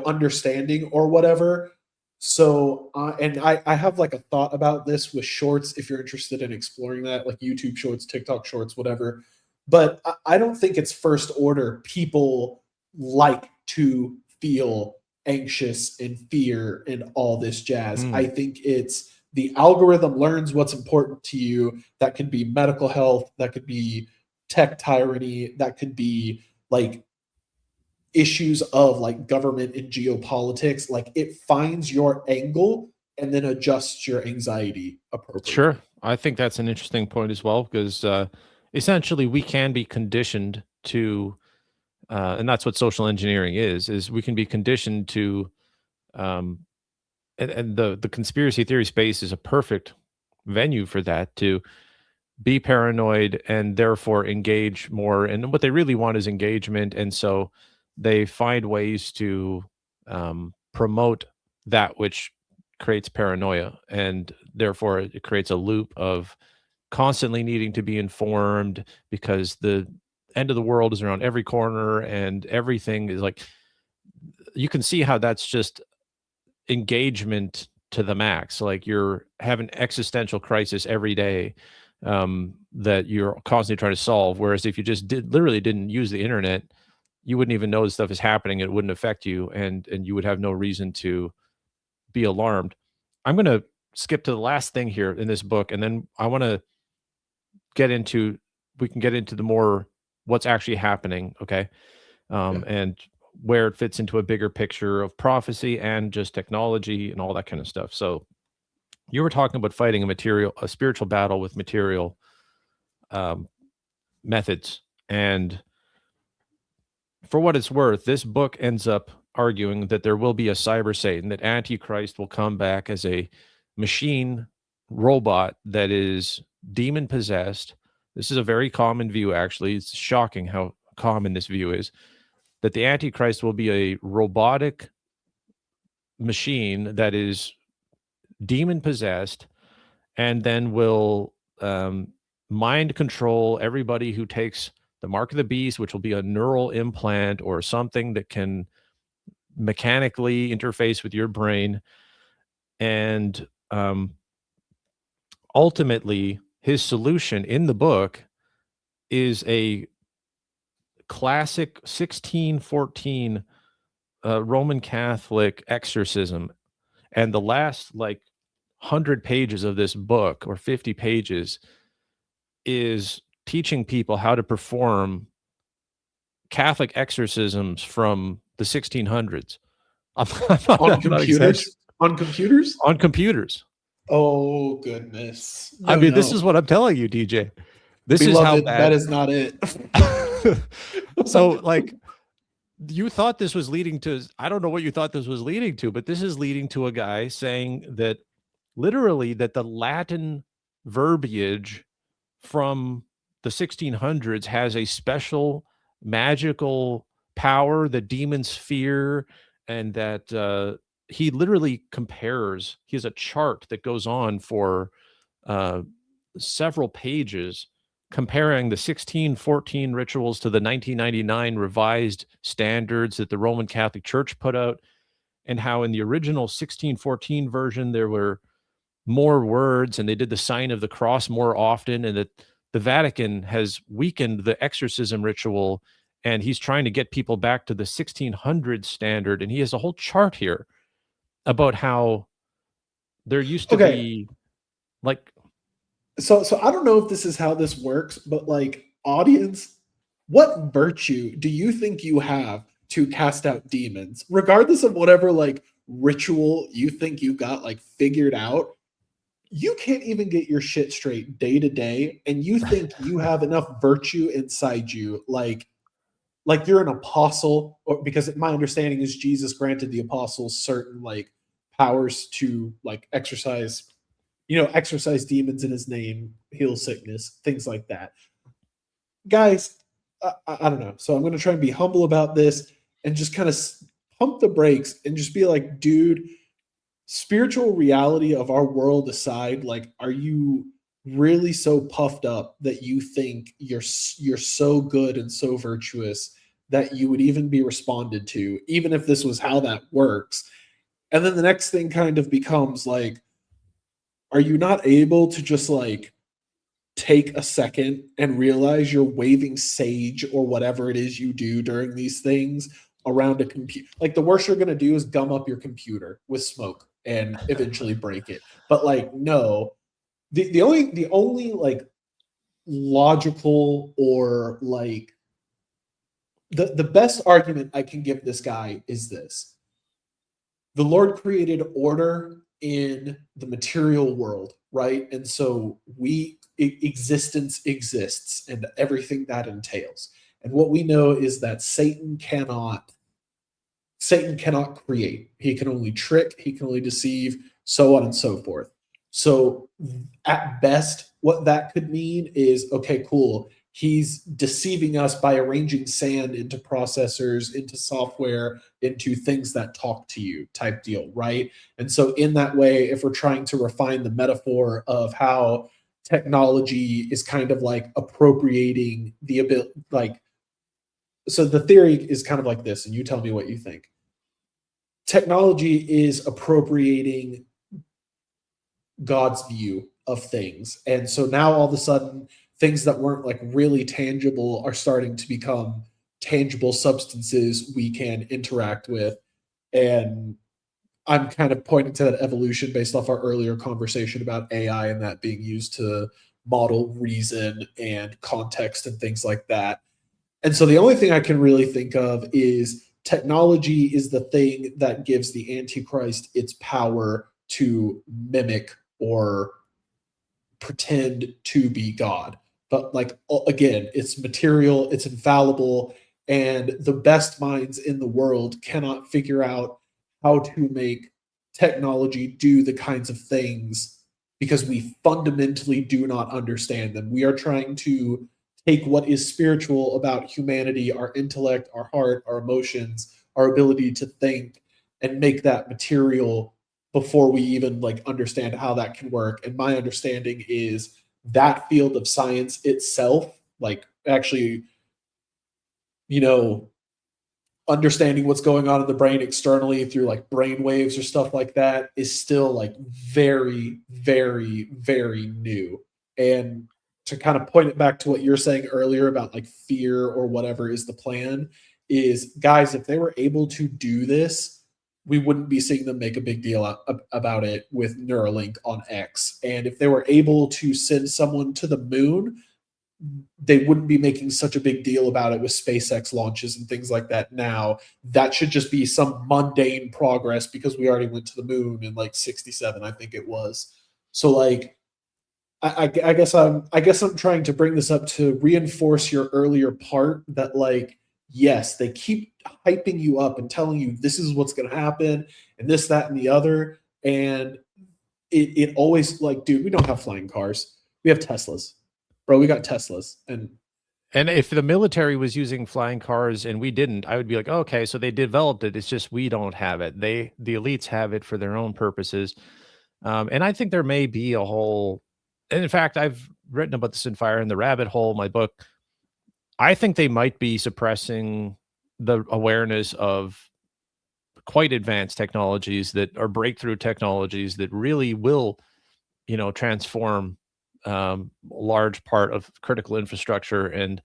understanding or whatever. So and I have like a thought about this with shorts, if you're interested in exploring that, like YouTube shorts, TikTok shorts, whatever. But I don't think it's first order. People like to feel anxious and fear and all this jazz. I Mm, think it's the algorithm learns what's important to you. That could be medical health, that could be tech tyranny, that could be like issues of like government and geopolitics. Like, it finds your angle and then adjusts your anxiety sure. appropriately. I think that's an interesting point as well, because essentially we can be conditioned to, and that's what social engineering is we can be conditioned to, um, and the conspiracy theory space is a perfect venue for that, to be paranoid and therefore engage more. And what they really want is engagement. And so they find ways to promote that which creates paranoia. And therefore it creates a loop of constantly needing to be informed because the end of the world is around every corner and everything is like, you can see how that's just engagement to the max. Like you're having existential crisis every day, that you're constantly trying to solve. Whereas if you just literally didn't use the internet, you wouldn't even know this stuff is happening. It wouldn't affect you, and you would have no reason to be alarmed. I'm going to skip to the last thing here in this book, and then I want to get into, we can get into the more what's actually happening, okay? And where it fits into a bigger picture of prophecy and just technology and all that kind of stuff. So you were talking about fighting a spiritual battle with material methods. And for what it's worth, this book ends up arguing that there will be a cyber Satan, that Antichrist will come back as a machine robot that is demon possessed. This is a very common view, actually. It's shocking how common this view is, that the Antichrist will be a robotic machine that is demon possessed, and then will mind control everybody who takes the mark of the beast, which will be a neural implant or something that can mechanically interface with your brain. And ultimately, his solution in the book is a classic 1614 Roman Catholic exorcism. And the last 100 pages of this book, or 50 pages, is teaching people how to perform Catholic exorcisms from the 1600s. On computers? On computers? On computers. Oh, goodness. No, I mean, this is what I'm telling you, DJ. This is how bad. That is not it. So, you thought this was leading to, I don't know what you thought this was leading to, but this is leading to a guy saying that literally that the Latin verbiage from the 1600s has a special magical power that demons fear, and that he literally compares, he has a chart that goes on for several pages comparing the 1614 rituals to the 1999 revised standards that the Roman Catholic Church put out, and how in the original 1614 version there were more words and they did the sign of the cross more often, and that the Vatican has weakened the exorcism ritual, and he's trying to get people back to the 1600 standard. And he has a whole chart here about how there used to be So I don't know if this is how this works, but audience, what virtue do you think you have to cast out demons, regardless of whatever ritual you think you got figured out? You can't even get your shit straight day to day, and you think you have enough virtue inside you, like you're an apostle, or because my understanding is Jesus granted the apostles certain powers to exercise demons in his name, heal sickness, things like that. Guys, I don't know. So I'm going to try and be humble about this and just kind of pump the brakes and just be like, dude, spiritual reality of our world aside, are you really so puffed up that you think you're so good and so virtuous that you would even be responded to, even if this was how that works? And then the next thing kind of becomes are you not able to just take a second and realize you're waving sage or whatever it is you do during these things around a computer? The worst you're going to do is gum up your computer with smoke and eventually break it. But no, the only logical or the best argument I can give this guy is this: the Lord created order in the material world, right? And so existence exists and everything that entails. And what we know is that Satan cannot create. He can only trick, he can only deceive, so on and so forth. So at best, what that could mean is, okay, cool, he's deceiving us by arranging sand into processors, into software, into things that talk to you type deal, right? And so in that way, if we're trying to refine the metaphor of how technology is kind of like appropriating the ability, like, so the theory is kind of like this, and you tell me what you think. Technology is appropriating God's view of things. And so now all of a sudden, things that weren't like really tangible are starting to become tangible substances we can interact with. And I'm kind of pointing to that evolution based off our earlier conversation about AI and that being used to model reason and context and things like that. And so the only thing I can really think of is technology is the thing that gives the Antichrist its power to mimic or pretend to be God. But like again, it's material, it's infallible, and the best minds in the world cannot figure out how to make technology do the kinds of things because we fundamentally do not understand them. We are trying to take what is spiritual about humanity, our intellect, our heart, our emotions, our ability to think, and make that material before we even like understand how that can work. And my understanding is that field of science itself, like actually, you know, understanding what's going on in the brain externally through like brain waves or stuff like that, is still like very, very, very new. And to kind of point it back to what you're saying earlier about like fear or whatever is the plan, is guys, if they were able to do this, we wouldn't be seeing them make a big deal about it with Neuralink on X. And if they were able to send someone to the moon, they wouldn't be making such a big deal about it with SpaceX launches and things like that now. That should just be some mundane progress because we already went to the moon in like 67, I think it was. So like, I guess I'm trying to bring this up to reinforce your earlier part that like, yes, they keep hyping you up and telling you this is what's going to happen and this, that, and the other. And it always like, dude, we don't have flying cars. We have Teslas. Bro, we got Teslas. And if the military was using flying cars and we didn't, I would be like, okay, so they developed it. It's just we don't have it. The elites have it for their own purposes. And I think there may be a whole, and in fact, I've written about this in Fire in the Rabbit Hole, my book. I think they might be suppressing the awareness of quite advanced technologies that are breakthrough technologies that really will, transform a large part of critical infrastructure, and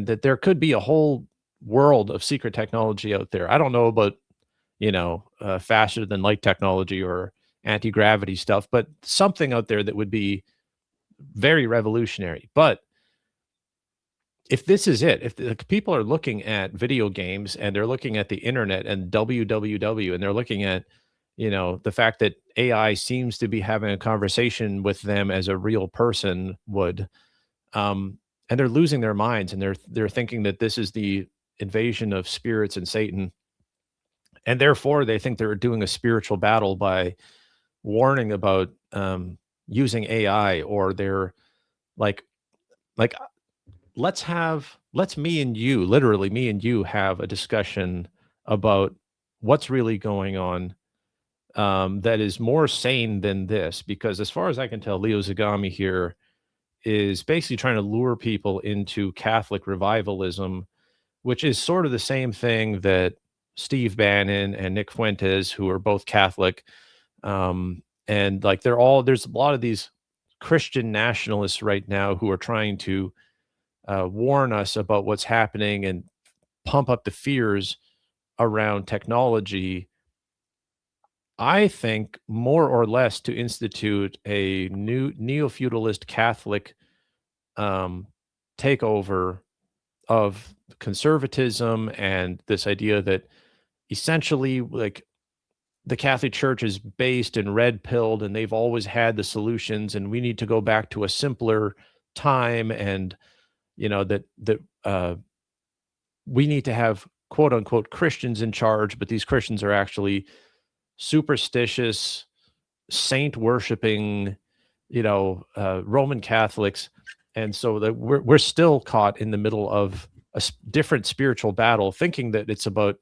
that there could be a whole world of secret technology out there. I don't know about, faster than light technology or anti-gravity stuff, but something out there that would be very revolutionary. But if this is it, if the people are looking at video games and they're looking at the internet and www, and they're looking at, the fact that AI seems to be having a conversation with them as a real person would, and they're losing their minds, and they're thinking that this is the invasion of spirits and Satan, and therefore they think they're doing a spiritual battle by warning about using AI, or they're like let's me and you, literally me and you, have a discussion about what's really going on, that is more sane than this. Because as far as I can tell, Leo Zagami here is basically trying to lure people into Catholic revivalism, which is sort of the same thing that Steve Bannon and Nick Fuentes, who are both Catholic, and like there's a lot of these Christian nationalists right now who are trying to warn us about what's happening and pump up the fears around technology. I think more or less to institute a new neo-feudalist Catholic takeover of conservatism, and this idea that essentially like the Catholic Church is based and red pilled, and they've always had the solutions, and we need to go back to a simpler time, and that we need to have quote unquote Christians in charge, but these Christians are actually superstitious, saint worshiping, Roman Catholics. And so that we're still caught in the middle of a different spiritual battle, thinking that it's about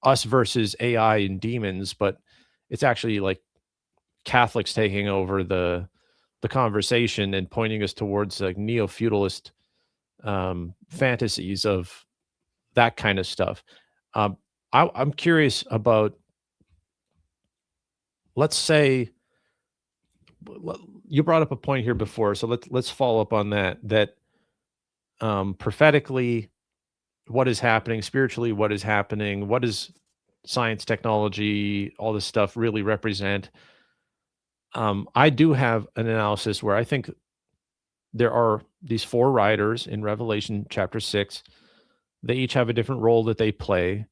us versus AI and demons, but it's actually like Catholics taking over the the conversation and pointing us towards like neo-feudalist fantasies of that kind of stuff. I'm curious about, let's say, you brought up a point here before, so let's follow up on that. That prophetically, what is happening spiritually? What is happening? What does science, technology, all this stuff really represent? I do have an analysis where I think there are these 4 riders in Revelation chapter 6. They each have a different role that they play.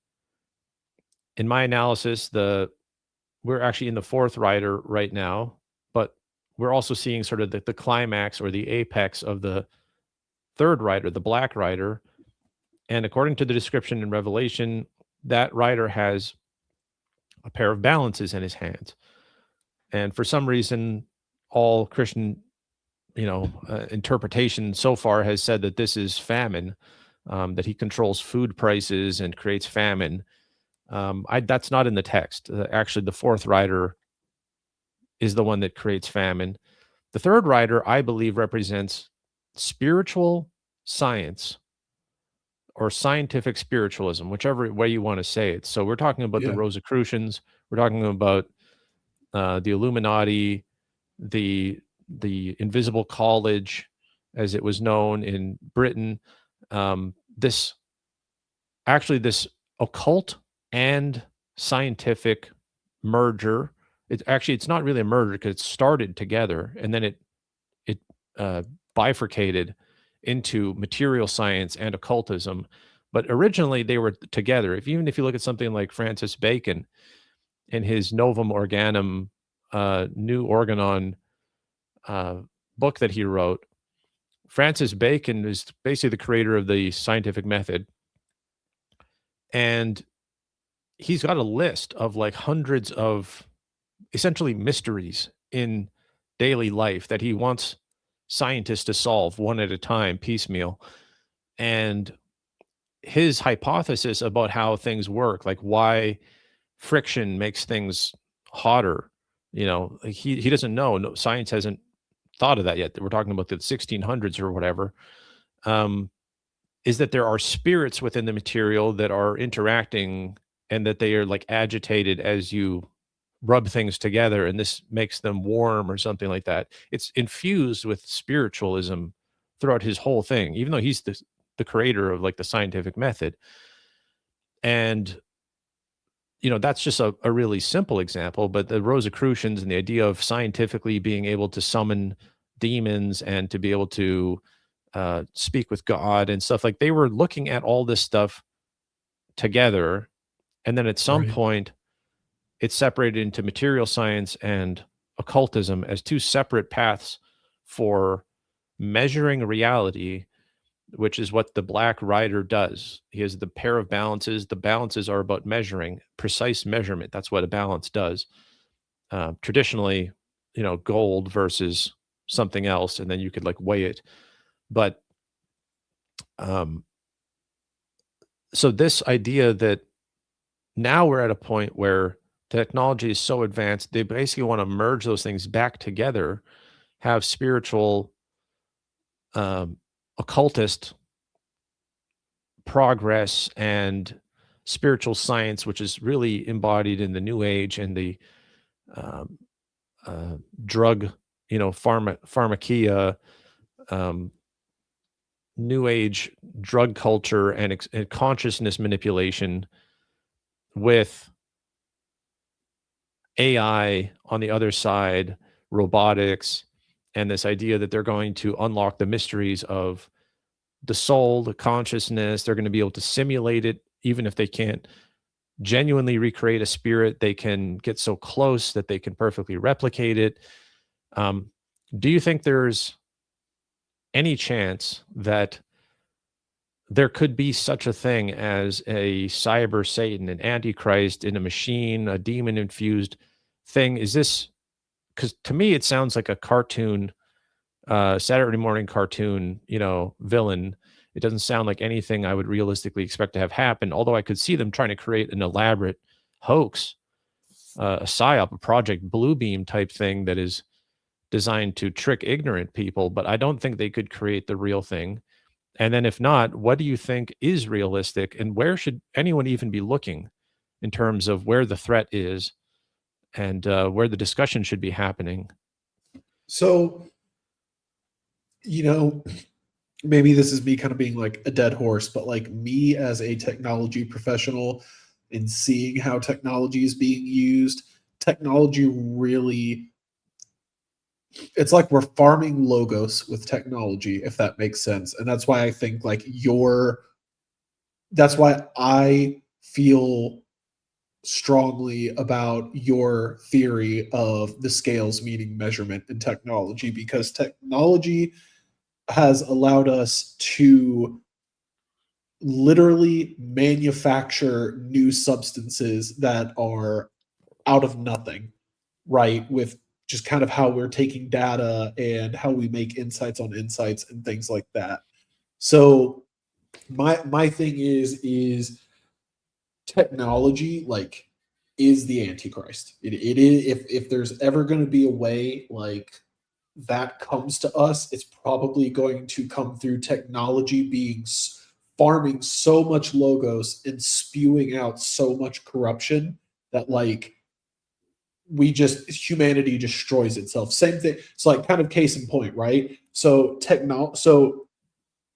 In my analysis, we're actually in the 4th rider right now, but we're also seeing sort of the climax or the apex of the 3rd rider, the black rider. And according to the description in Revelation, that rider has a pair of balances in his hands. And for some reason, all Christian, interpretation so far has said that this is famine, that he controls food prices and creates famine. That's not in the text. Actually, the 4th rider is the one that creates famine. The 3rd rider, I believe, represents spiritual science or scientific spiritualism, whichever way you want to say it. So we're talking about the Rosicrucians. We're talking about the Illuminati, the Invisible College, as it was known in Britain. This occult and scientific merger. It's not really a merger because it started together and then it bifurcated into material science and occultism. But originally they were together. Even if you look at something like Francis Bacon in his Novum Organum, New Organon book that he wrote, Francis Bacon is basically the creator of the scientific method. And he's got a list of like hundreds of essentially mysteries in daily life that he wants scientists to solve one at a time, piecemeal. And his hypothesis about how things work, like why friction makes things hotter, he doesn't know. No, science hasn't thought of that yet. We're talking about the 1600s or whatever. Is that there are spirits within the material that are interacting and that they are like agitated as you rub things together, and this makes them warm or something like that. It's infused with spiritualism throughout his whole thing, even though he's the creator of like the scientific method. And that's just a really simple example, but the Rosicrucians and the idea of scientifically being able to summon demons and to be able to speak with God and stuff, like they were looking at all this stuff together. And then at some point it's separated into material science and occultism as 2 separate paths for measuring reality, which is what the black rider does. He has the pair of balances. The balances are about measuring, precise measurement. That's what a balance does. Traditionally, gold versus something else, and then you could like weigh it. But so this idea that now we're at a point where technology is so advanced, they basically want to merge those things back together, have spiritual, occultist progress and spiritual science, which is really embodied in the New Age and the drug, pharmakia, New Age drug culture and consciousness manipulation, with AI on the other side, robotics, and this idea that they're going to unlock the mysteries of the soul, the consciousness. They're going to be able to simulate it, even if they can't genuinely recreate a spirit. They can get so close that they can perfectly replicate it. Do you think there's any chance that there could be such a thing as a cyber Satan, an antichrist in a machine, a demon infused thing? Is this, because to me it sounds like a cartoon, Saturday morning cartoon, villain. It doesn't sound like anything I would realistically expect to have happen, although I could see them trying to create an elaborate hoax, a psyop, a Project Bluebeam type thing that is designed to trick ignorant people, but I don't think they could create the real thing. And then if not, what do you think is realistic, and where should anyone even be looking in terms of where the threat is and where the discussion should be happening? So, you know, maybe this is me kind of being like a dead horse, but like me as a technology professional and seeing how technology is being used, technology really, it's like we're farming logos with technology, if that makes sense. And that's why I think like that's why I feel strongly about your theory of the scales meaning measurement in technology, because technology has allowed us to literally manufacture new substances that are out of nothing, right? With just kind of how we're taking data and how we make insights on insights and things like that. So my thing is technology like is the antichrist. It is, if there's ever going to be a way like that comes to us, it's probably going to come through technology being farming so much logos and spewing out so much corruption that like humanity destroys itself. Same thing. It's like kind of case in point, right? So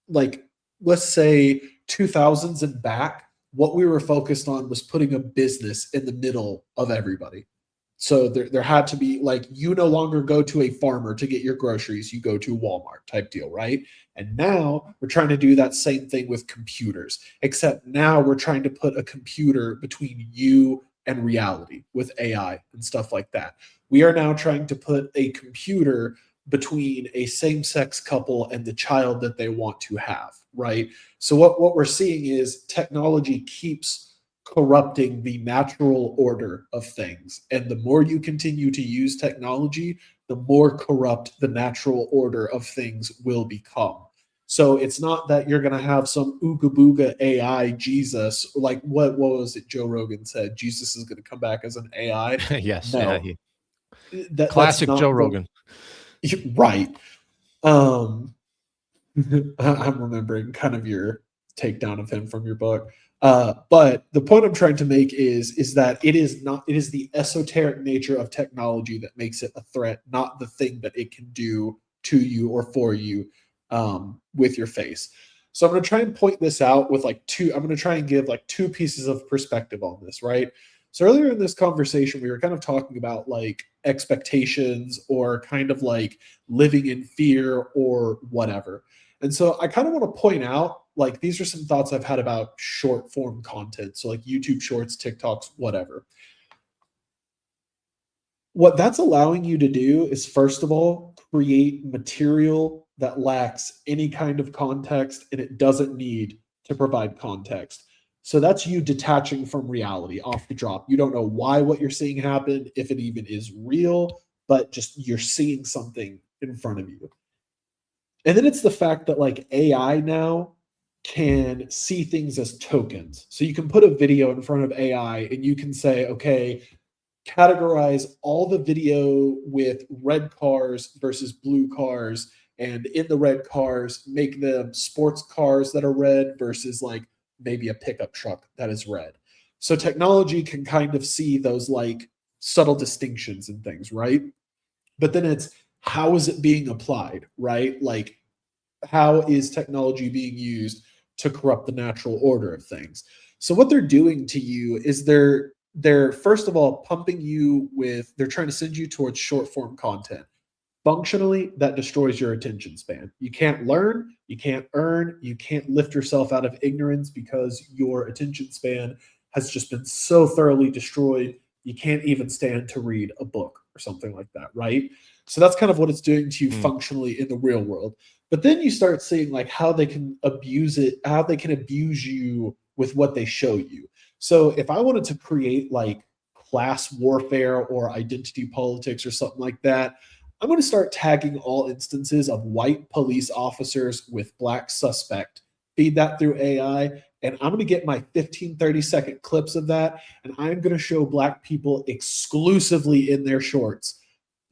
like let's say 2000s and back, what we were focused on was putting a business in the middle of everybody. So there had to be like, you no longer go to a farmer to get your groceries, you go to Walmart type deal, right? And now we're trying to do that same thing with computers, except now we're trying to put a computer between you and reality with AI and stuff like that. We are now trying to put a computer between a same-sex couple and the child that they want to have, right? So what we're seeing is technology keeps corrupting the natural order of things. And the more you continue to use technology, the more corrupt the natural order of things will become. So it's not that you're going to have some ooga booga AI Jesus, like what was it Joe Rogan said, Jesus is going to come back as an AI. Yes, yeah, No, that's classic Joe not the Rogan. right. Um, I'm remembering kind of your takedown of him from your book. But the point I'm trying to make is that it is the esoteric nature of technology that makes it a threat, not the thing that it can do to you or for you with your face. So I'm going to try and point this out with I'm going to try and give like two pieces of perspective on this, right? So earlier in this conversation, we were kind of talking about like expectations or kind of like living in fear or whatever. And so I kind of want to point out, like, these are some thoughts I've had about short form content. So like YouTube shorts, TikToks, whatever. What that's allowing you to do is, first of all, create material that lacks any kind of context and it doesn't need to provide context. So that's you detaching from reality off the drop. You don't know why what you're seeing happen, if it even is real, but just you're seeing something in front of you. And then it's the fact that like AI now can see things as tokens. So you can put a video in front of AI and you can say, okay, categorize all the video with red cars versus blue cars. And in the red cars, make them sports cars that are red versus like maybe a pickup truck that is red. So technology can kind of see those like subtle distinctions and things, right? But then it's how is it being applied, right? Like, how is technology being used to corrupt the natural order of things? So what they're doing to you is they're first of all pumping you with, they're trying to send you towards short form content. Functionally, that destroys your attention span. You can't learn, you can't earn, you can't lift yourself out of ignorance because your attention span has just been so thoroughly destroyed. You can't even stand to read a book or something like that, right? So that's kind of what it's doing to you functionally in the real world. But then you start seeing like how they can abuse it, how they can abuse you with what they show you. So if I wanted to create like class warfare or identity politics or something like that, I'm going to start tagging all instances of white police officers with black suspect, feed that through AI, and I'm going to get my 15, 30-second clips of that, and I'm going to show black people exclusively in their shorts.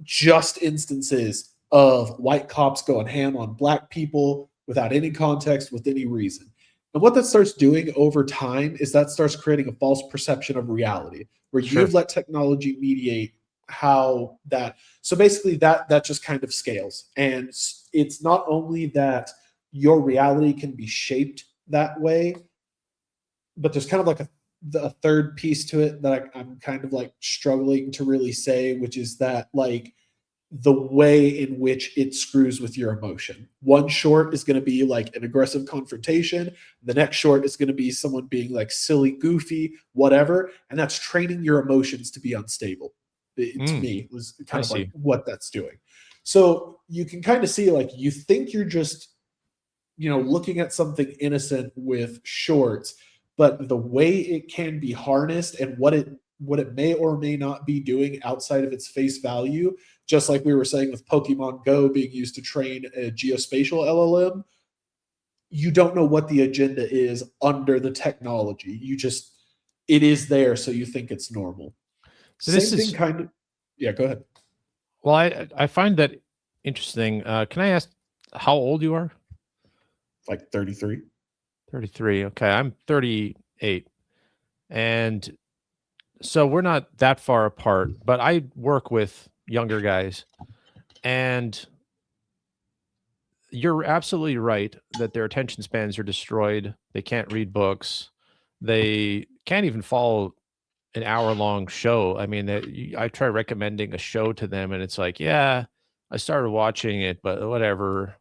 just instances of white cops going ham on black people without any context, with any reason. And what that starts doing over time is that starts creating a false perception of reality where Sure. you've let technology mediate how that. So basically that just kind of scales. And it's not only that your reality can be shaped that way, but there's kind of like a third piece to it that I'm kind of like struggling to really say, which is that like the way in which it screws with your emotion. One short is going to be like an aggressive confrontation. The next short is going to be someone being like silly, goofy, whatever. And that's training your emotions to be unstable. To Mm, me, was I kind of like see. what that's doing. So you can kind of see like you think you're just, looking at something innocent with shorts, but the way it can be harnessed and what it may or may not be doing outside of its face value, just like we were saying with Pokemon Go being used to train a geospatial LLM, you don't know what the agenda is under the technology. It is there, so you think it's normal. So this Same thing is, kind of. Yeah, go ahead. well, I find that interesting. Can I ask how old you are? Like 33. 33. Okay, I'm 38. And so we're not that far apart, but I work with younger guys, and you're absolutely right that their attention spans are destroyed. They can't read books. They can't even follow an hour-long show. I mean, I try recommending a show to them, and it's like, yeah, I started watching it, but whatever.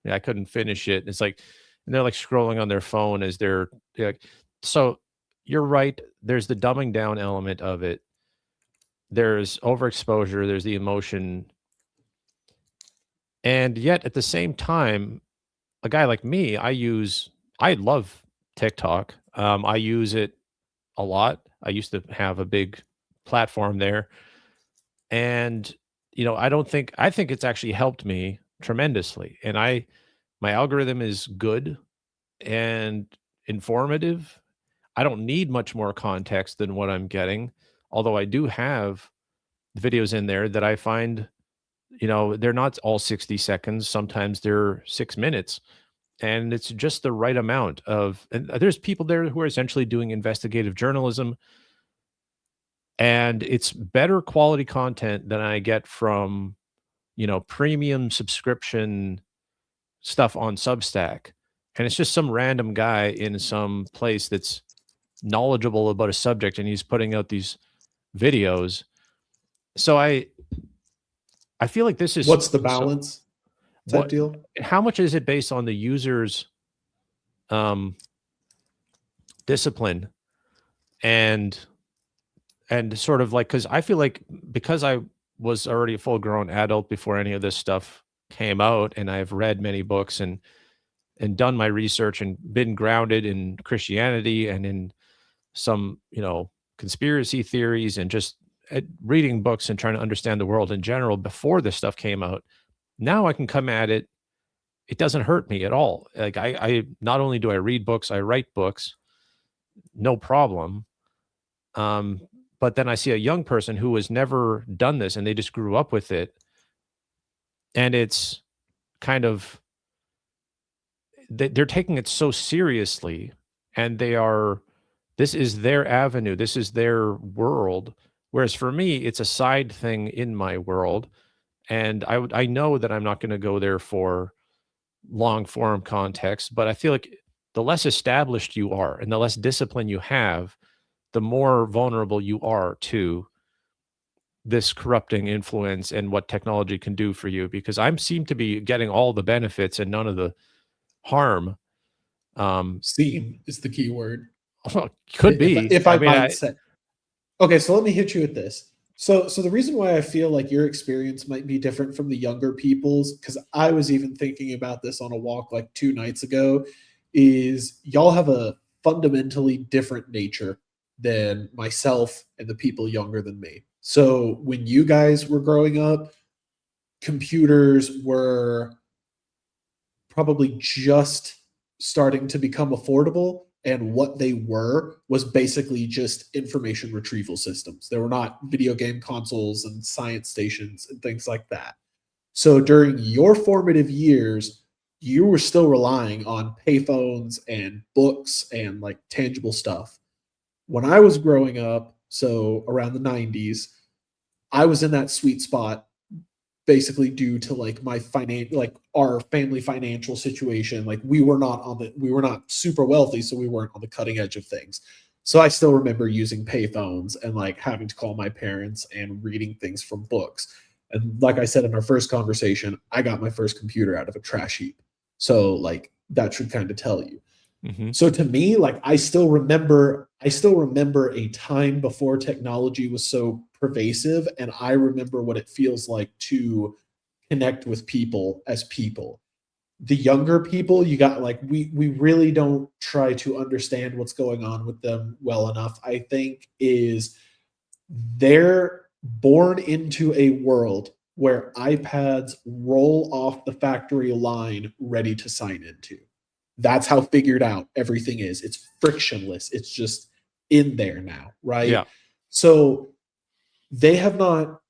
Yeah, I couldn't finish it. It's like, and they're like scrolling on their phone as they're like, so you're right. There's the dumbing down element of it. There's overexposure. There's the emotion. And yet at the same time, a guy like me, I love TikTok. I use it a lot. I used to have a big platform there. And, I think it's actually helped me tremendously. And my algorithm is good and informative. I don't need much more context than what I'm getting, although I do have videos in there that I find, they're not all 60 seconds. Sometimes they're 6 minutes. And it's just the right amount and there's people there who are essentially doing investigative journalism. And it's better quality content than I get from, premium subscription stuff on Substack. And it's just some random guy in some place that's knowledgeable about a subject and he's putting out these videos. So I feel like this is What's the so balance type what deal? how much is it based on the user's um discipline and sort of like, because I feel like because I was already a full grown adult before any of this stuff came out, and I've read many books and done my research and been grounded in Christianity and in some, conspiracy theories and just reading books and trying to understand the world in general before this stuff came out. Now I can come at it. It doesn't hurt me at all. Like I not only do I read books, I write books, no problem. Um, but then I see a young person who has never done this and they just grew up with it. And it's kind of, they're taking it so seriously, and this is their avenue, this is their world. Whereas for me, it's a side thing in my world. And I know that I'm not going to go there for long form context, but I feel like the less established you are and the less discipline you have, the more vulnerable you are to this corrupting influence and what technology can do for you, because I seem to be getting all the benefits and none of the harm. Um, Seem is the key word. could If be. if I I mean, might say. Okay, so let me hit you with this. So the reason why I feel like your experience might be different from the younger people's, because I was even thinking about this on a walk like 2 nights ago, is y'all have a fundamentally different nature than myself and the people younger than me. So when you guys were growing up, computers were probably just starting to become affordable. and what they were was basically just information retrieval systems. They were not video game consoles and science stations and things like that. So during your formative years, you were still relying on payphones and books and like tangible stuff. When I was growing up, so around the 90s, I was in that sweet spot basically due to like my financial, like our family financial situation. Like we were not super wealthy, so we weren't on the cutting edge of things. So I still remember using payphones and like having to call my parents and reading things from books. And like I said in our first conversation, I got my first computer out of a trash heap. So like that should kind of tell you. Mm-hmm. So to me, like I still remember a time before technology was so pervasive, and I remember what it feels like to connect with people as people. The younger people, you got like we really don't try to understand what's going on with them well enough. I think is they're born into a world where iPads roll off the factory line ready to sign into. That's how figured out everything is. It's frictionless. It's just in there now, right? Yeah. So they have not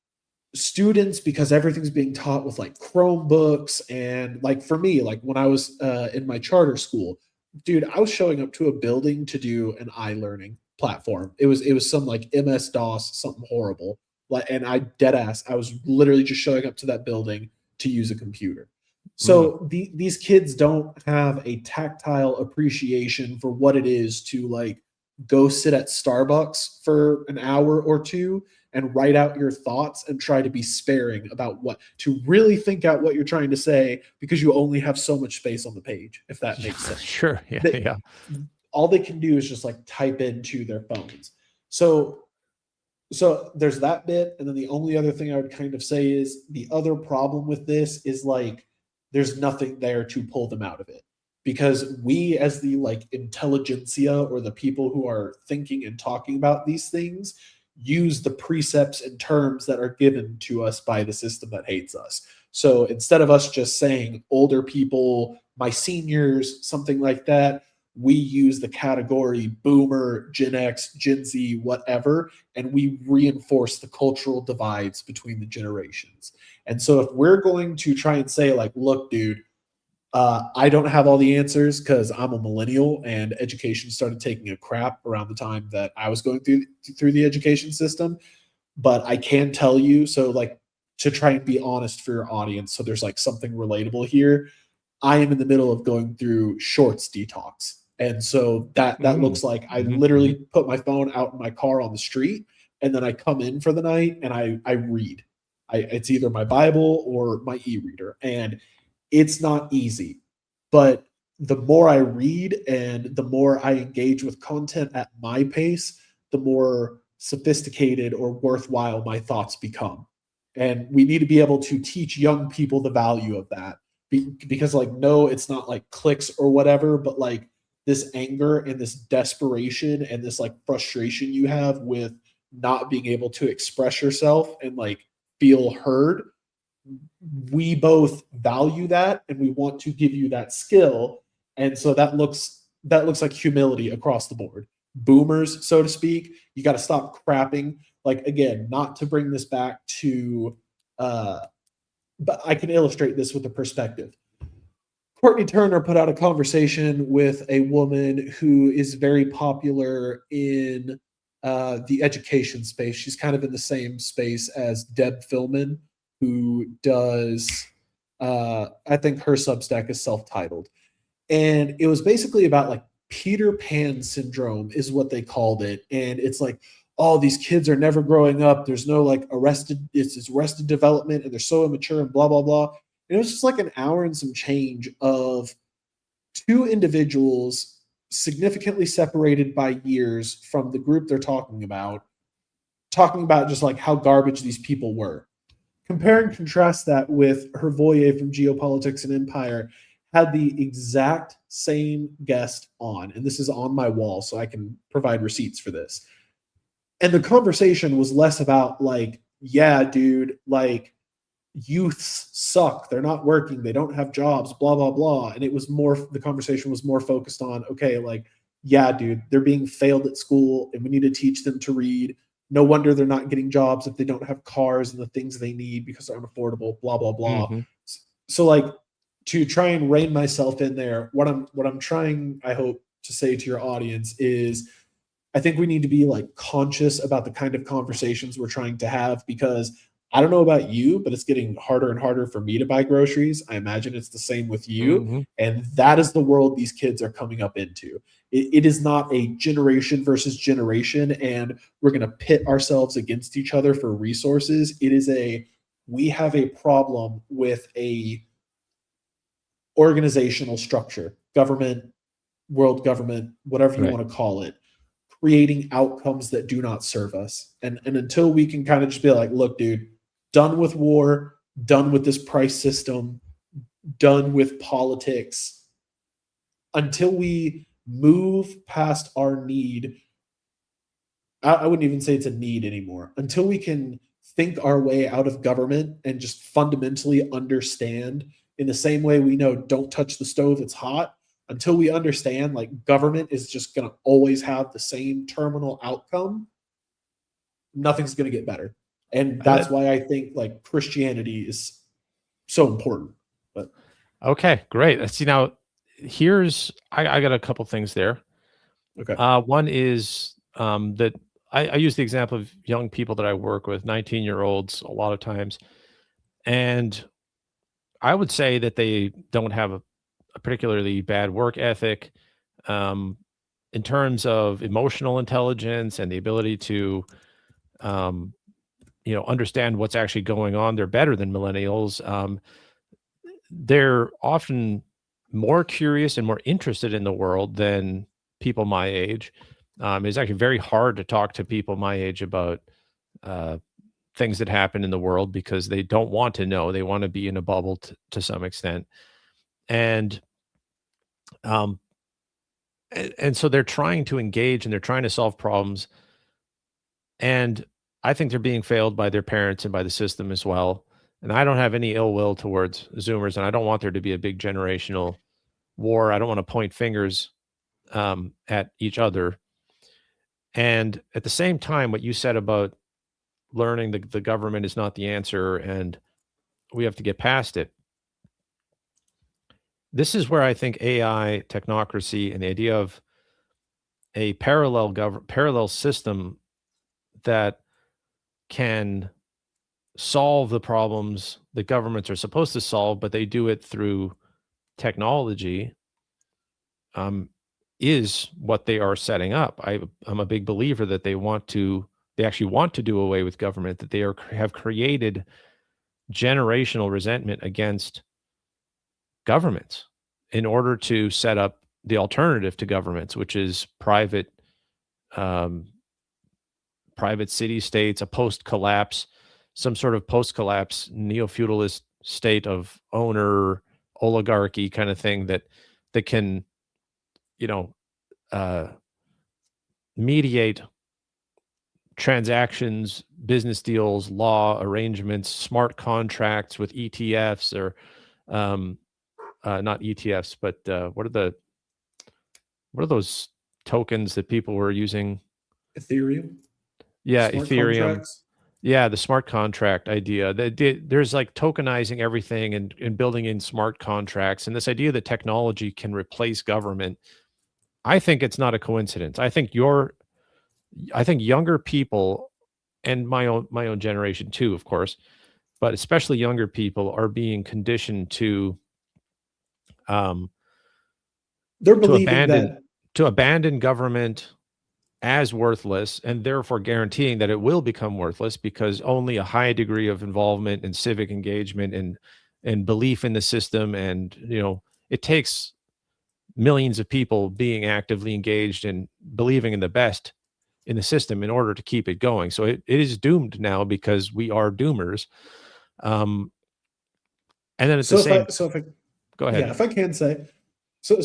students, because everything's being taught with like Chromebooks, and like for me, like when I was in my charter school, dude, I was showing up to a building to do an iLearning platform. It was some like MS DOS, something horrible. Like, and I dead ass, I was literally just showing up to that building to use a computer. So these kids don't have a tactile appreciation for what it is to like go sit at Starbucks for an hour or two and write out your thoughts and try to be sparing about what to really think out what you're trying to say, because you only have so much space on the page, if that makes sense. Sure. Yeah. Yeah. All they can do is just like type into their phones. So there's that bit. And then the only other thing I would kind of say is the other problem with this is like there's nothing there to pull them out of it, because we as the like intelligentsia, or the people who are thinking and talking about these things, use the precepts and terms that are given to us by the system that hates us. So instead of us just saying older people, my seniors, something like that, we use the category boomer, Gen X, Gen Z, whatever, and we reinforce the cultural divides between the generations. And so if we're going to try and say like, look, dude, I don't have all the answers because I'm a millennial and education started taking a crap around the time that I was going through the education system. But I can tell you, so like to try and be honest for your audience, so there's like something relatable here. I am in the middle of going through shorts detox. And so that looks like I literally put my phone out in my car on the street, and then I come in for the night and I read. It's either my Bible or my e-reader. And it's not easy, but the more I read and the more I engage with content at my pace, the more sophisticated or worthwhile my thoughts become. And we need to be able to teach young people the value of that, because like, no, it's not like clicks or whatever, but like this anger and this desperation and this like frustration you have with not being able to express yourself and like feel heard. We both value that and we want to give you that skill. And so that looks like humility across the board. Boomers, so to speak, you got to stop crapping. Like, again, not to bring this back to but I can illustrate this with a perspective. Courtney Turner put out a conversation with a woman who is very popular in the education space. She's kind of in the same space as Deb Philman, who does, I think her Substack is self-titled. And it was basically about like Peter Pan syndrome is what they called it. And it's like, oh, these kids are never growing up. There's no like arrested development, and they're so immature and blah, blah, blah. And it was just like an hour and some change of two individuals significantly separated by years from the group they're talking about just like how garbage these people were. Compare and contrast that with Hervoye from Geopolitics and Empire, had the exact same guest on, and this is on my wall, so I can provide receipts for this. And the conversation was less about like, yeah, dude, like youths suck. They're not working. They don't have jobs, blah, blah, blah. And it was more, the conversation was more focused on, okay, like yeah, dude, they're being failed at school and we need to teach them to read. No wonder they're not getting jobs if they don't have cars and the things they need because they're unaffordable, blah, blah, blah. Hmm. So like to try and rein myself in there, what I'm trying, I hope, to say to your audience is I think we need to be like conscious about the kind of conversations we're trying to have, because I don't know about you, but it's getting harder and harder for me to buy groceries. I imagine it's the same with you. Hmm. And that is the world these kids are coming up into. It is not a generation versus generation, and we're going to pit ourselves against each other for resources. It is we have a problem with a organizational structure, government, world government, whatever you Right. want to call it, creating outcomes that do not serve us. And until we can kind of just be like, look, dude, done with war, done with this price system, done with politics, until we move past our need, I wouldn't even say it's a need anymore, until we can think our way out of government and just fundamentally understand, in the same way we know don't touch the stove, it's hot, until we understand like government is just going to always have the same terminal outcome, nothing's going to get better. And that's That, why I think like Christianity is so important. But okay, great. See, now I got a couple things there. okay. One is that I use the example of young people that I work with, 19-year-olds, a lot of times. And I would say that they don't have a particularly bad work ethic. Um, in terms of emotional intelligence and the ability to, um, understand what's actually going on, they're better than millennials. They're often more curious and more interested in the world than people my age. It's actually very hard to talk to people my age about uh, things that happen in the world because they don't want to know. They want to be in a bubble to some extent. And um, and so they're trying to engage and they're trying to solve problems. And I think they're being failed by their parents and by the system as well. And I don't have any ill will towards Zoomers, and I don't want there to be a big generational war. I don't want to point fingers at each other. And at the same time, what you said about learning the government is not the answer and we have to get past it. This is where I think AI, technocracy, and the idea of a parallel system that can solve the problems that governments are supposed to solve, but they do it through technology, um, is what they are setting up. I'm a big believer that they actually want to do away with government, that have created generational resentment against governments in order to set up the alternative to governments, which is um, private city states, a post collapse, some sort of post collapse neo feudalist state of owner oligarchy kind of thing that can, you know, uh, mediate transactions, business deals, law arrangements, smart contracts with ETFs or um, not ETFs, but what are those tokens that people were using? Ethereum, Yeah, smart Ethereum. contracts. Yeah, the smart contract idea. There's like tokenizing everything and building in smart contracts. And this idea that technology can replace government, I think it's not a coincidence. I think younger people and my own generation too, of course, but especially younger people are being conditioned um, They're to believing abandon that to abandon government as worthless and therefore guaranteeing that it will become worthless because only a high degree of involvement and civic engagement and belief in the system, and it takes millions of people being actively engaged and believing in the best in the system in order to keep it going. So it is doomed now because we are doomers. um and then at the so if I same so if I go yeah, ahead. if I can say, so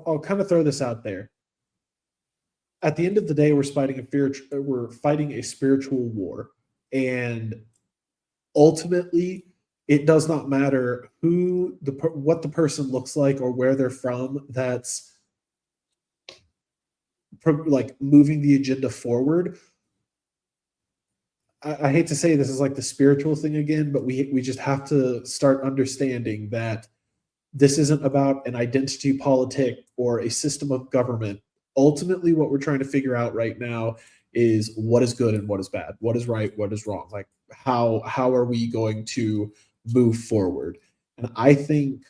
I'll kind of throw this out there. At the end of the day, we're fighting a spiritual war, and ultimately, it does not matter what the person looks like or where they're from. like moving the agenda forward. I hate to say this is like the spiritual thing again, but we just have to start understanding that this isn't about an identity politic or a system of government. Ultimately, what we're trying to figure out right now is what is good and what is bad, what is right, what is wrong. Like how are we going to move forward? And I think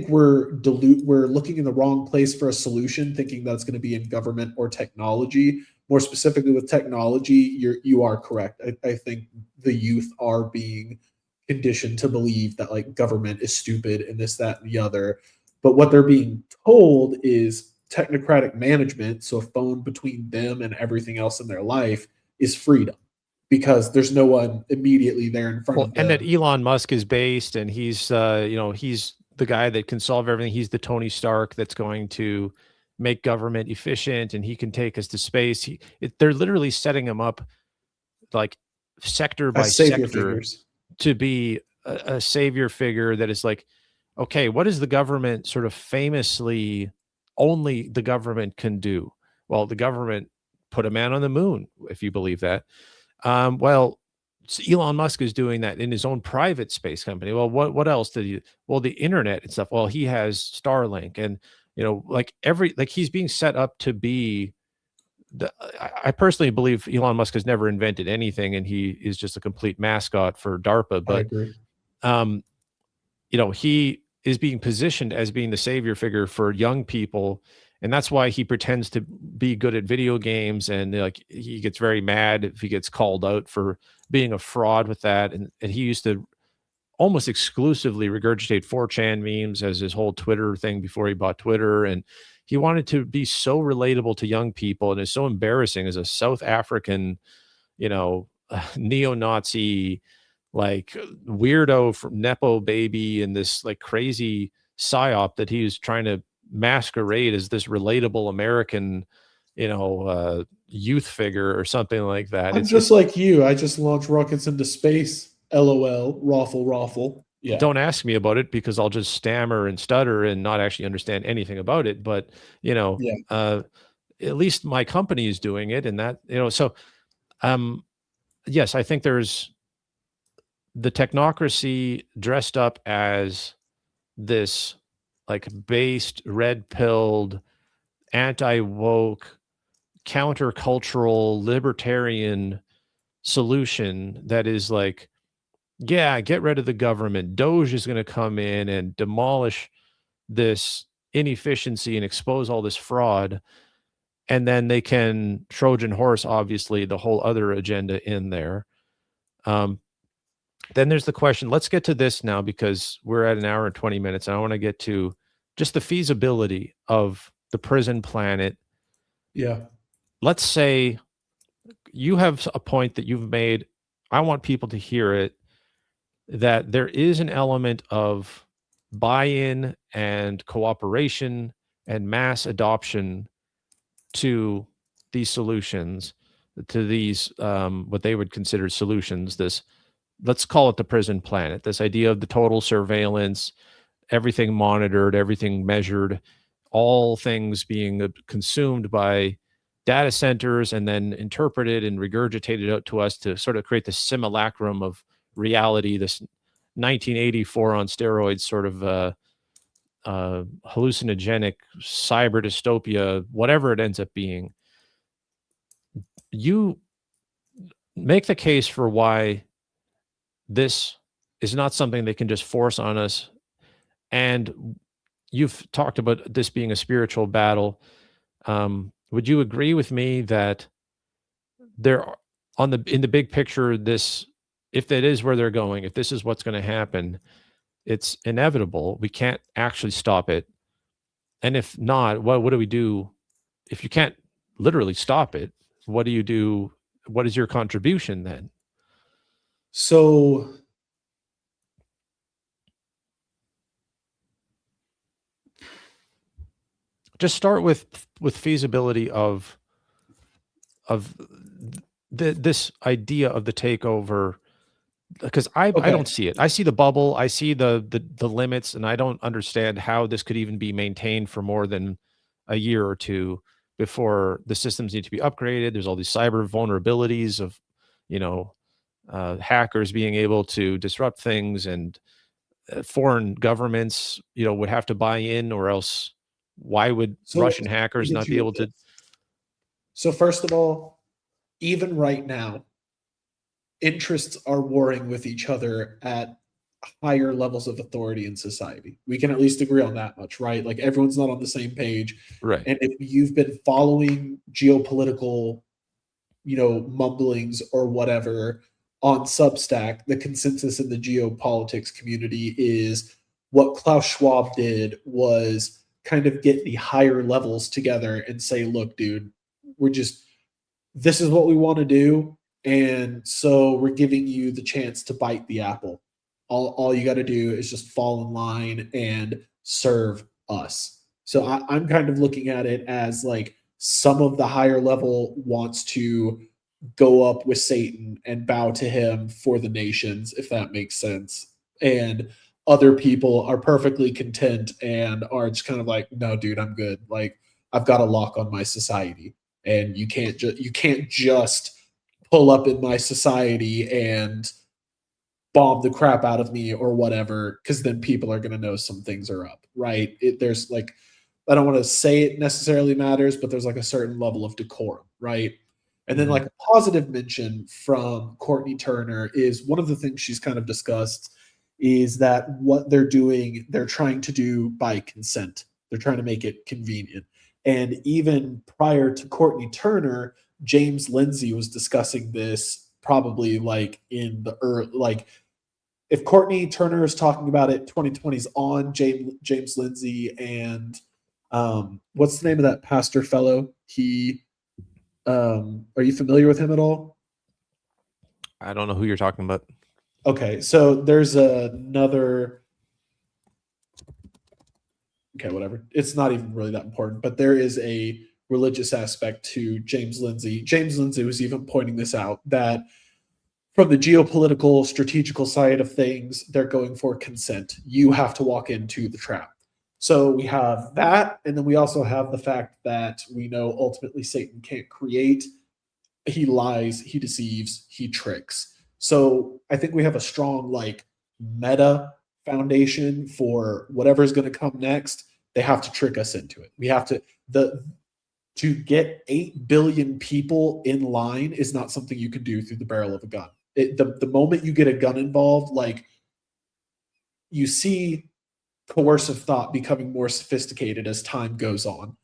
we're looking in the wrong place for a solution, thinking that's going to be in government or technology. More specifically, with technology, you are correct. I think the youth are being conditioned to believe that like government is stupid and this, that, and the other. But what they're being told is technocratic management, so a phone between them and everything else in their life, is freedom because there's no one immediately there in front Well, of and that them. Elon Musk is based, and he's he's the guy that can solve everything. He's the Tony Stark that's going to make government efficient, and he can take us to space. They're literally setting him up like sector by As savior sector figures. to be a savior figure that is like, okay, what is the government sort of famously only the government can do? Well, the government put a man on the moon, if you believe that. Well, Elon Musk is doing that in his own private space company. Well, what else did he? Well, the internet and stuff. Well, he has Starlink, and like he's being set up to be I personally believe Elon Musk has never invented anything, and he is just a complete mascot for DARPA. I But agree. um, he is being positioned as being the savior figure for young people, and that's why he pretends to be good at video games, and like he gets very mad if he gets called out for being a fraud with that. And he used to almost exclusively regurgitate 4chan memes as his whole Twitter thing before he bought Twitter. And he wanted to be so relatable to young people, and it's so embarrassing as a South African, neo-Nazi, like weirdo from Nepo baby and this like crazy psyop that he was trying to masquerade as this relatable American, youth figure or something like that. I'm just like you. I just launched rockets into space. LOL. Raffle, raffle. Yeah. Don't ask me about it because I'll just stammer and stutter and not actually understand anything about it. But Yeah. at least my company is doing it, and that So, yes, I think there's the technocracy dressed up as this like based, red pilled, anti woke, countercultural, libertarian solution that is like, yeah, get rid of the government. Doge is going to come in and demolish this inefficiency and expose all this fraud. And then they can Trojan horse, obviously, the whole other agenda in there. Then there's the question. Let's get to this now because we're at an hour and 20 minutes. And I want to get to just the feasibility of the prison planet. Yeah. Let's say you have a point that you've made. I want people to hear it, that there is an element of buy-in and cooperation and mass adoption to these solutions, to these what they would consider solutions. This, let's call it the prison planet, this idea of the total surveillance, everything monitored, everything measured, all things being consumed by data centers and then interpreted and regurgitated out to us to sort of create the simulacrum of reality, this 1984 on steroids sort of hallucinogenic cyber dystopia, whatever it ends up being. You make the case for why this is not something they can just force on us. And you've talked about this being a spiritual battle. Would you agree with me that there are, in the big picture, this, if that is where they're going, if this is what's going to happen, it's inevitable. We can't actually stop it. And if not, what do we do? If you can't literally stop it, what do you do? What is your contribution then? So just start with feasibility of this idea of the takeover, because I don't see it. I see the bubble, I see the limits, and I don't understand how this could even be maintained for more than a year or two. before the systems need to be upgraded. There's all these cyber vulnerabilities of, you know, hackers being able to disrupt things, and foreign governments, you know, would have to buy in, or else why would So Russian let me hackers hit not be you with able to? this. So first of all, even right now, interests are warring with each other at higher levels of authority in society. We can at least agree on that much, right? Like everyone's not on the same page. Right. And if you've been following geopolitical, mumblings or whatever on Substack, the consensus in the geopolitics community is what Klaus Schwab did was kind of get the higher levels together and say, look, dude, this is what we want to do. And so we're giving you the chance to bite the apple. All you got to do is just fall in line and serve us. So I'm kind of looking at it as like some of the higher level wants to go up with Satan and bow to him for the nations, if that makes sense. And other people are perfectly content and are just kind of like, no, dude, I'm good. Like I've got a lock on my society, and you can't just pull up in my society and bomb the crap out of me or whatever, because then people are going to know some things are up, right? There's like, I don't want to say it necessarily matters, but there's like a certain level of decorum, right? And then like a positive mention from Courtney Turner is one of the things she's kind of discussed is that what they're doing, they're trying to do by consent. They're trying to make it convenient. And even prior to Courtney Turner, James Lindsay was discussing this probably like in the early, like if Courtney Turner is talking about it, 2020's on. James Lindsay and what's the name of that pastor fellow? Are you familiar with him at all? I don't know who you're talking about. Okay, so there's another. Okay, whatever. It's not even really that important, but there is a religious aspect to James Lindsay. James Lindsay was even pointing this out that from the geopolitical, strategical side of things, they're going for consent. You have to walk into the trap. So we have that, and then we also have the fact that we know ultimately Satan can't create. He lies, he deceives, he tricks. So I think we have a strong like meta foundation for whatever's going to come next. They have to trick us into it. We have to get 8 billion people in line is not something you can do through the barrel of a gun. The moment you get a gun involved, like you see coercive thought becoming more sophisticated as time goes on.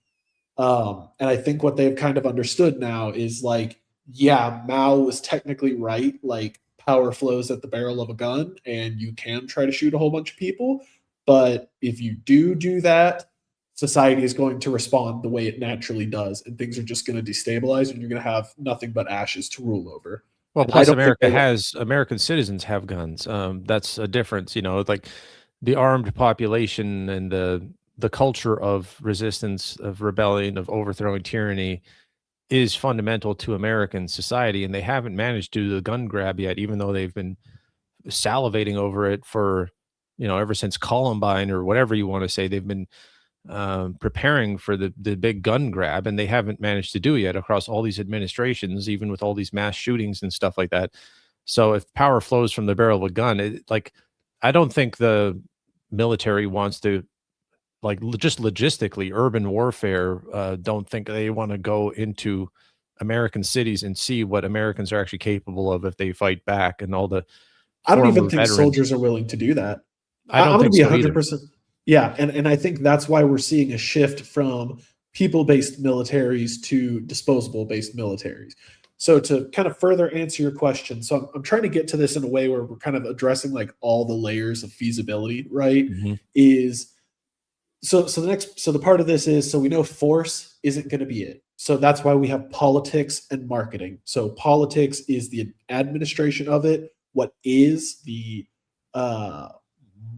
And I think what they've kind of understood now is like, yeah, Mao was technically right. Like power flows at the barrel of a gun, and you can try to shoot a whole bunch of people. But if you do that, society is going to respond the way it naturally does, and things are just going to destabilize, and you're going to have nothing but ashes to rule over. Well, And I plus don't think American citizens have guns. That's a difference, you know, like the armed population and the culture of resistance, of rebellion, of overthrowing tyranny is fundamental to American society, and they haven't managed to do the gun grab yet, even though they've been salivating over it for, you know, ever since Columbine or whatever you want to say. They've been preparing for the big gun grab, and they haven't managed to do it yet across all these administrations, even with all these mass shootings and stuff like that. So if power flows from the barrel of a gun, like I don't think the military wants to, like just logistically, urban warfare, don't think they want to go into American cities and see what Americans are actually capable of if they fight back, and all the I don't even former think veterans. soldiers are willing to do that. I I'm don't going to think be so either. 100%. Yeah, and I think that's why we're seeing a shift from people-based militaries to disposable-based militaries. So to kind of further answer your question, so I'm trying to get to this in a way where we're kind of addressing like all the layers of feasibility, right? Mhm. Is so the part of this is, so we know force isn't going to be it. So that's why we have politics and marketing. So politics is the administration of it. What is the uh,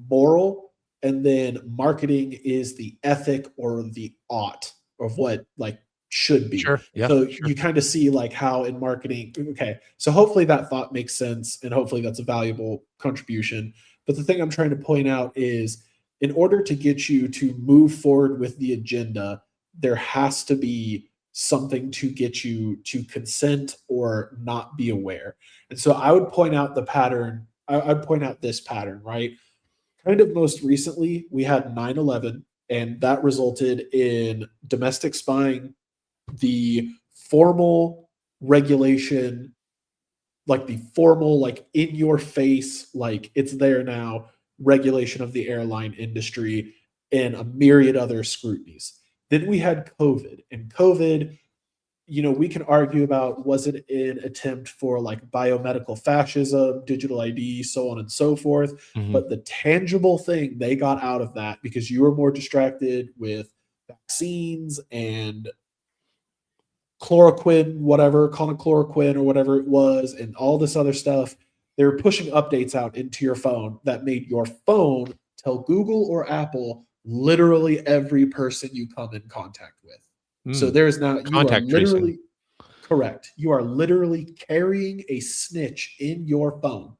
moral, and then marketing is the ethic or the ought of what like should be. Sure. Yeah. So Sure. you kind of see like how in marketing, okay, so hopefully that thought makes sense, and hopefully that's a valuable contribution. But the thing I'm trying to point out is, in order to get you to move forward with the agenda, there has to be something to get you to consent or not be aware. And so I would point out the pattern. I'd point out this pattern, right? Kind of most recently, we had 9/11, and that resulted in domestic spying, the formal regulation, like the formal, like in your face, like it's there now, regulation of the airline industry and a myriad other scrutinies. Then we had COVID, and COVID, we can argue about, was it an attempt for like biomedical fascism, digital ID, so on and so forth. Mhm. But the tangible thing they got out of that, because you were more distracted with vaccines and chloroquine, whatever, chloroquine or whatever it was, and all this other stuff. They were pushing updates out into your phone that made your phone tell Google or Apple literally every person you come in contact with. So Mm. there is now, you are Contact tracing. literally correct. You are literally carrying a snitch in your phone.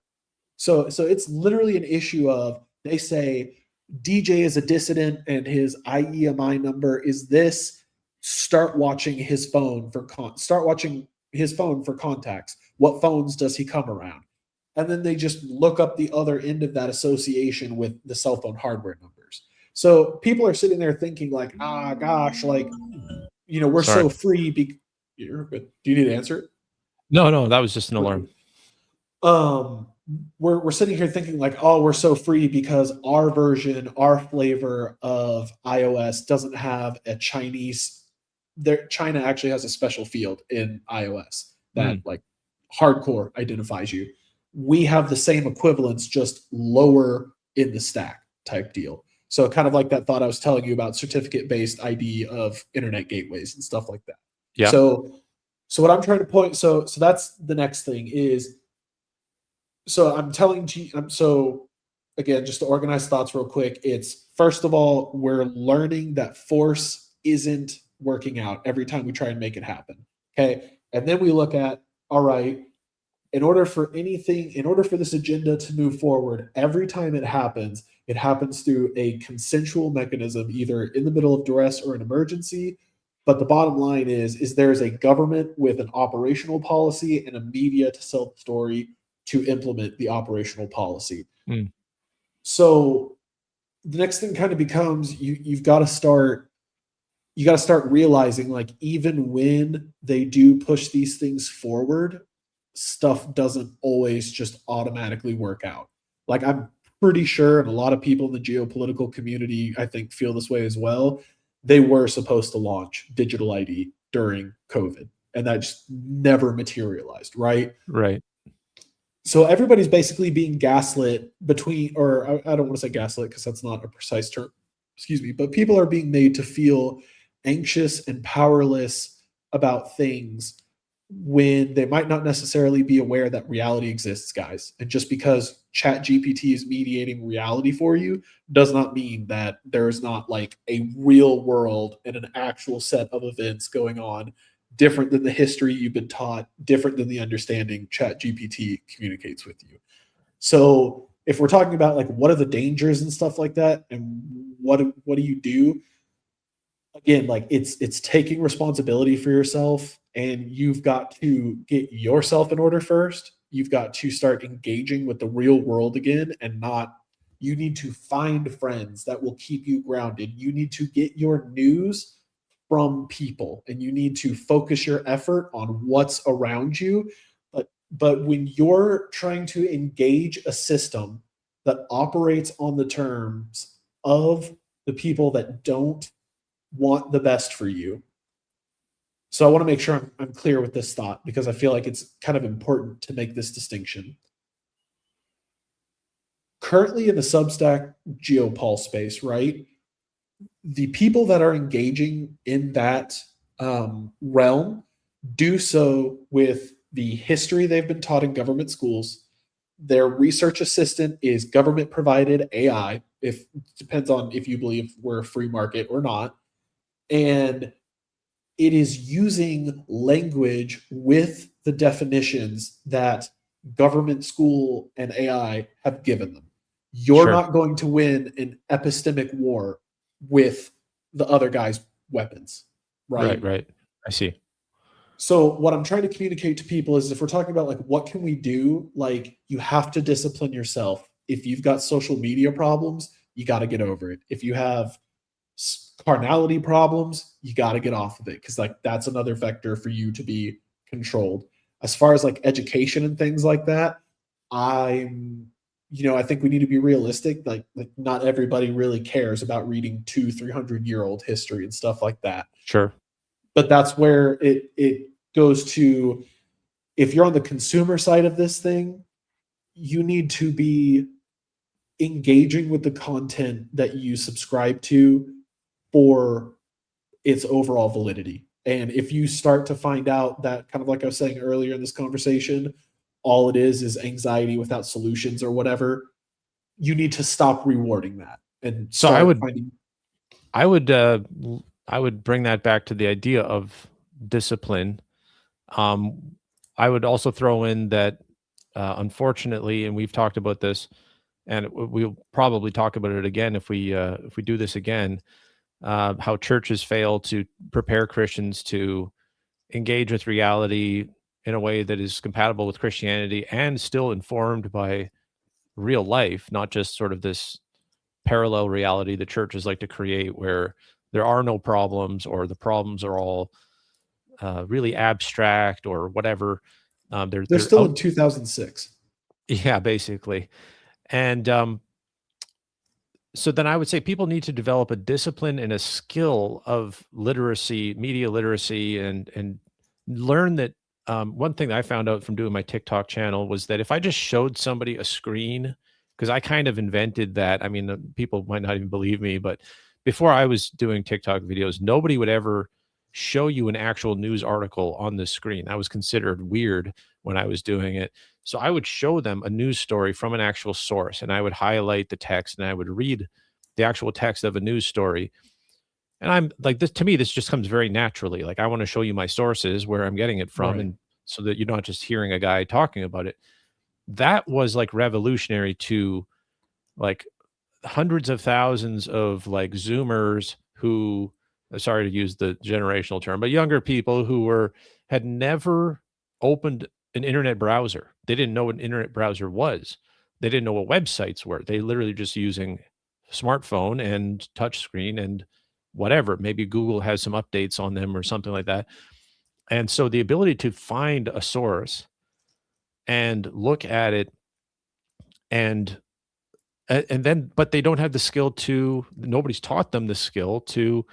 So it's literally an issue of, they say DJ is a dissident and his IEMI number is this. Start watching his phone for contacts. What phones does he come around? And then they just look up the other end of that association with the cell phone hardware numbers. So people are sitting there thinking like, ah, gosh, like, we're Sorry. so free. You're good. Do you need to answer it? No, no, that was just an alarm. um we're sitting here thinking like, oh, we're so free because our version, our flavor of iOS doesn't have a Chinese. China actually has a special field in iOS that like hardcore identifies you. We have the same equivalents, just lower in the stack type deal. So kind of like that thought I was telling you about certificate-based ID of internet gateways and stuff like that. Yeah. So what I'm trying to point, so that's the next thing is, so I'm telling you, so again, just to organize thoughts real quick, it's, first of all, we're learning that force isn't working out every time we try and make it happen. Okay. And then we look at, all right, in order for this agenda to move forward, every time it happens through a consensual mechanism, either in the middle of duress or an emergency. But the bottom line is there's a government with an operational policy and a media to sell the story to implement the operational policy. Mm. So the next thing kind of becomes, you've got to start realizing, like, even when they do push these things forward, stuff doesn't always just automatically work out. Like, I'm pretty sure, and a lot of people in the geopolitical community, I think, feel this way as well. They were supposed to launch digital ID during COVID, and that just never materialized, right? Right. So everybody's basically being gaslit between, or I don't want to say gaslit because that's not a precise term, excuse me, but people are being made to feel anxious and powerless about things when they might not necessarily be aware that reality exists, guys. And just because ChatGPT is mediating reality for you does not mean that there is not like a real world and an actual set of events going on, different than the history you've been taught, different than the understanding ChatGPT communicates with you. So if we're talking about like what are the dangers and stuff like that, and what do you do? Again, like it's taking responsibility for yourself, and you've got to get yourself in order first. You've got to start engaging with the real world again, and not, you need to find friends that will keep you grounded. You need to get your news from people, and you need to focus your effort on what's around you. But when you're trying to engage a system that operates on the terms of the people that don't want the best for you. So I want to make sure I'm clear with this thought, because I feel like it's kind of important to make this distinction. Currently in the Substack Geopol space, right? The people that are engaging in that realm do so with the history they've been taught in government schools. Their research assistant is government provided AI. If depends on if you believe we're a free market or not. And it is using language with the definitions that government school and AI have given them. You're not going to win an epistemic war with the other guy's weapons, right? Right. I see. So what I'm trying to communicate to people is if we're talking about like what can we do, like you have to discipline yourself. If you've got social media problems, you got to get over it. If you have carnality problems, you got to get off of it because like that's another vector for you to be controlled. As far as like education and things like that, I'm I think we need to be realistic. Like not everybody really cares about reading 200-300 year old history and stuff like that. Sure. But that's where it goes to, if you're on the consumer side of this thing, you need to be engaging with the content that you subscribe to for its overall validity. And if you start to find out that, kind of like I was saying earlier in this conversation, all it is anxiety without solutions or whatever, you need to stop rewarding that and So start finding. I would bring that back to the idea of discipline. I would also throw in that, unfortunately, and we've talked about this, and we'll probably talk about it again if we do this again. How churches fail to prepare Christians to engage with reality in a way that is compatible with Christianity and still informed by real life, not just sort of this parallel reality the churches like to create where there are no problems or the problems are all really abstract or whatever. They're still in 2006. Yeah, basically. And so then I would say people need to develop a discipline and a skill of literacy, media literacy, and learn that. One thing that I found out from doing my TikTok channel was that if I just showed somebody a screen, because I kind of invented that. I mean, people might not even believe me, but before I was doing TikTok videos, nobody would ever show you an actual news article on the screen. That was considered weird when I was doing it. So I would show them a news story from an actual source, and I would highlight the text and I would read the actual text of a news story. And I'm like, this to me, this just comes very naturally. Like, I want to show you my sources, where I'm getting it from, Right. and so that you're not just hearing a guy talking about it. That was like revolutionary to like hundreds of thousands of like Zoomers who, sorry to use the generational term, but younger people who had never opened an internet browser. They didn't know what an internet browser was. They didn't know what websites were. They literally just using smartphone and touch screen and whatever. Maybe Google has some updates on them or something like that. And so the ability to find a source and look at it and then, but they don't have the skill to, nobody's taught them the skill to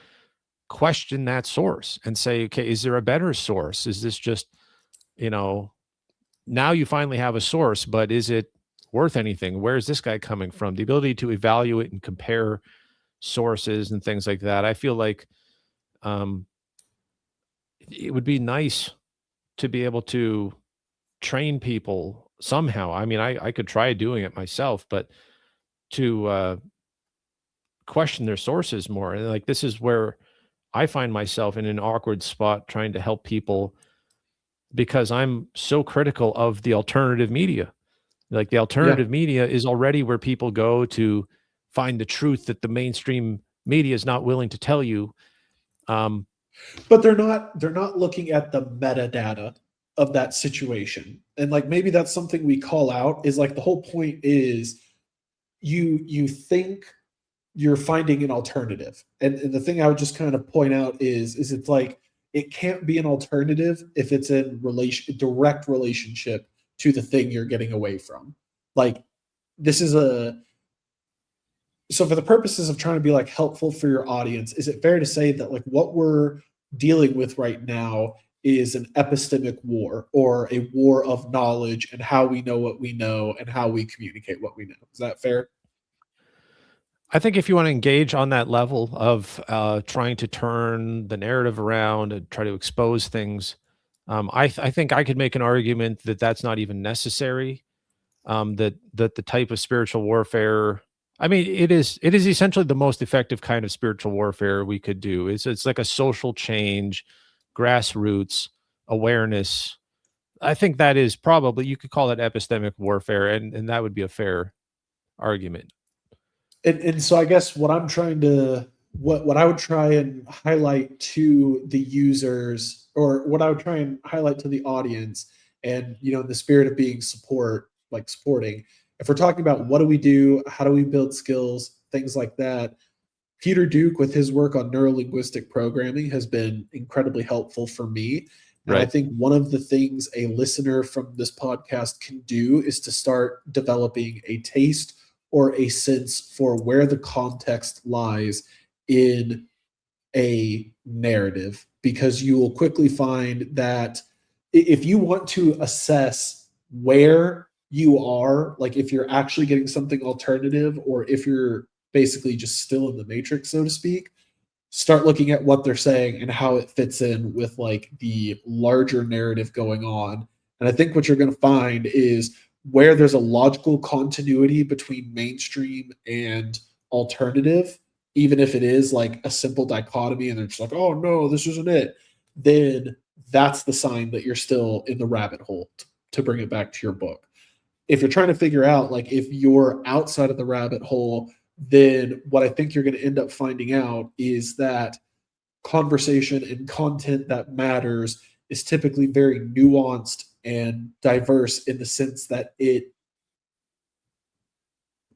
question that source and say, okay, is there a better source? Is this just, now you finally have a source, but is it worth anything? Where is this guy coming from? The ability to evaluate and compare sources and things like that. I feel like it would be nice to be able to train people somehow. I mean, I could try doing it myself, but to question their sources more. And like, this is where I find myself in an awkward spot trying to help people because I'm so critical of the alternative media. Like, the alternative media is already where people go to find the truth that the mainstream media is not willing to tell you. But they're not looking at the metadata of that situation. And like, maybe that's something we call out, is like, the whole point is you think you're finding an alternative. And the thing I would just kind of point out is it's like, it can't be an alternative if it's in direct relationship to the thing you're getting away from. Like, this is so for the purposes of trying to be like helpful for your audience, is it fair to say that like what we're dealing with right now is an epistemic war, or a war of knowledge and how we know what we know and how we communicate what we know? Is that fair? I think if you want to engage on that level of trying to turn the narrative around and try to expose things, I think I could make an argument that that's not even necessary. That the type of spiritual warfare, I mean, it is essentially the most effective kind of spiritual warfare we could do. It's like a social change, grassroots awareness. I think that is probably, you could call it epistemic warfare, and that would be a fair argument. And so I guess what I'm trying to what I would try and highlight to the users, or what I would try and highlight to the audience, and in the spirit of being supporting, if we're talking about what do we do, how do we build skills, things like that, Peter Duke with his work on neurolinguistic programming has been incredibly helpful for me. And I Right. think one of the things a listener from this podcast can do is to start developing a taste or a sense for where the context lies in a narrative, because you will quickly find that if you want to assess where you are, like if you're actually getting something alternative or if you're basically just still in the matrix, so to speak, start looking at what they're saying and how it fits in with like the larger narrative going on. And I think what you're going to find is where there's a logical continuity between mainstream and alternative, even if it is like a simple dichotomy and they're just like, oh no, this isn't it, then that's the sign that you're still in the rabbit hole, to bring it back to your book. If you're trying to figure out like if you're outside of the rabbit hole, then what I think you're going to end up finding out is that conversation and content that matters is typically very nuanced and diverse in the sense that it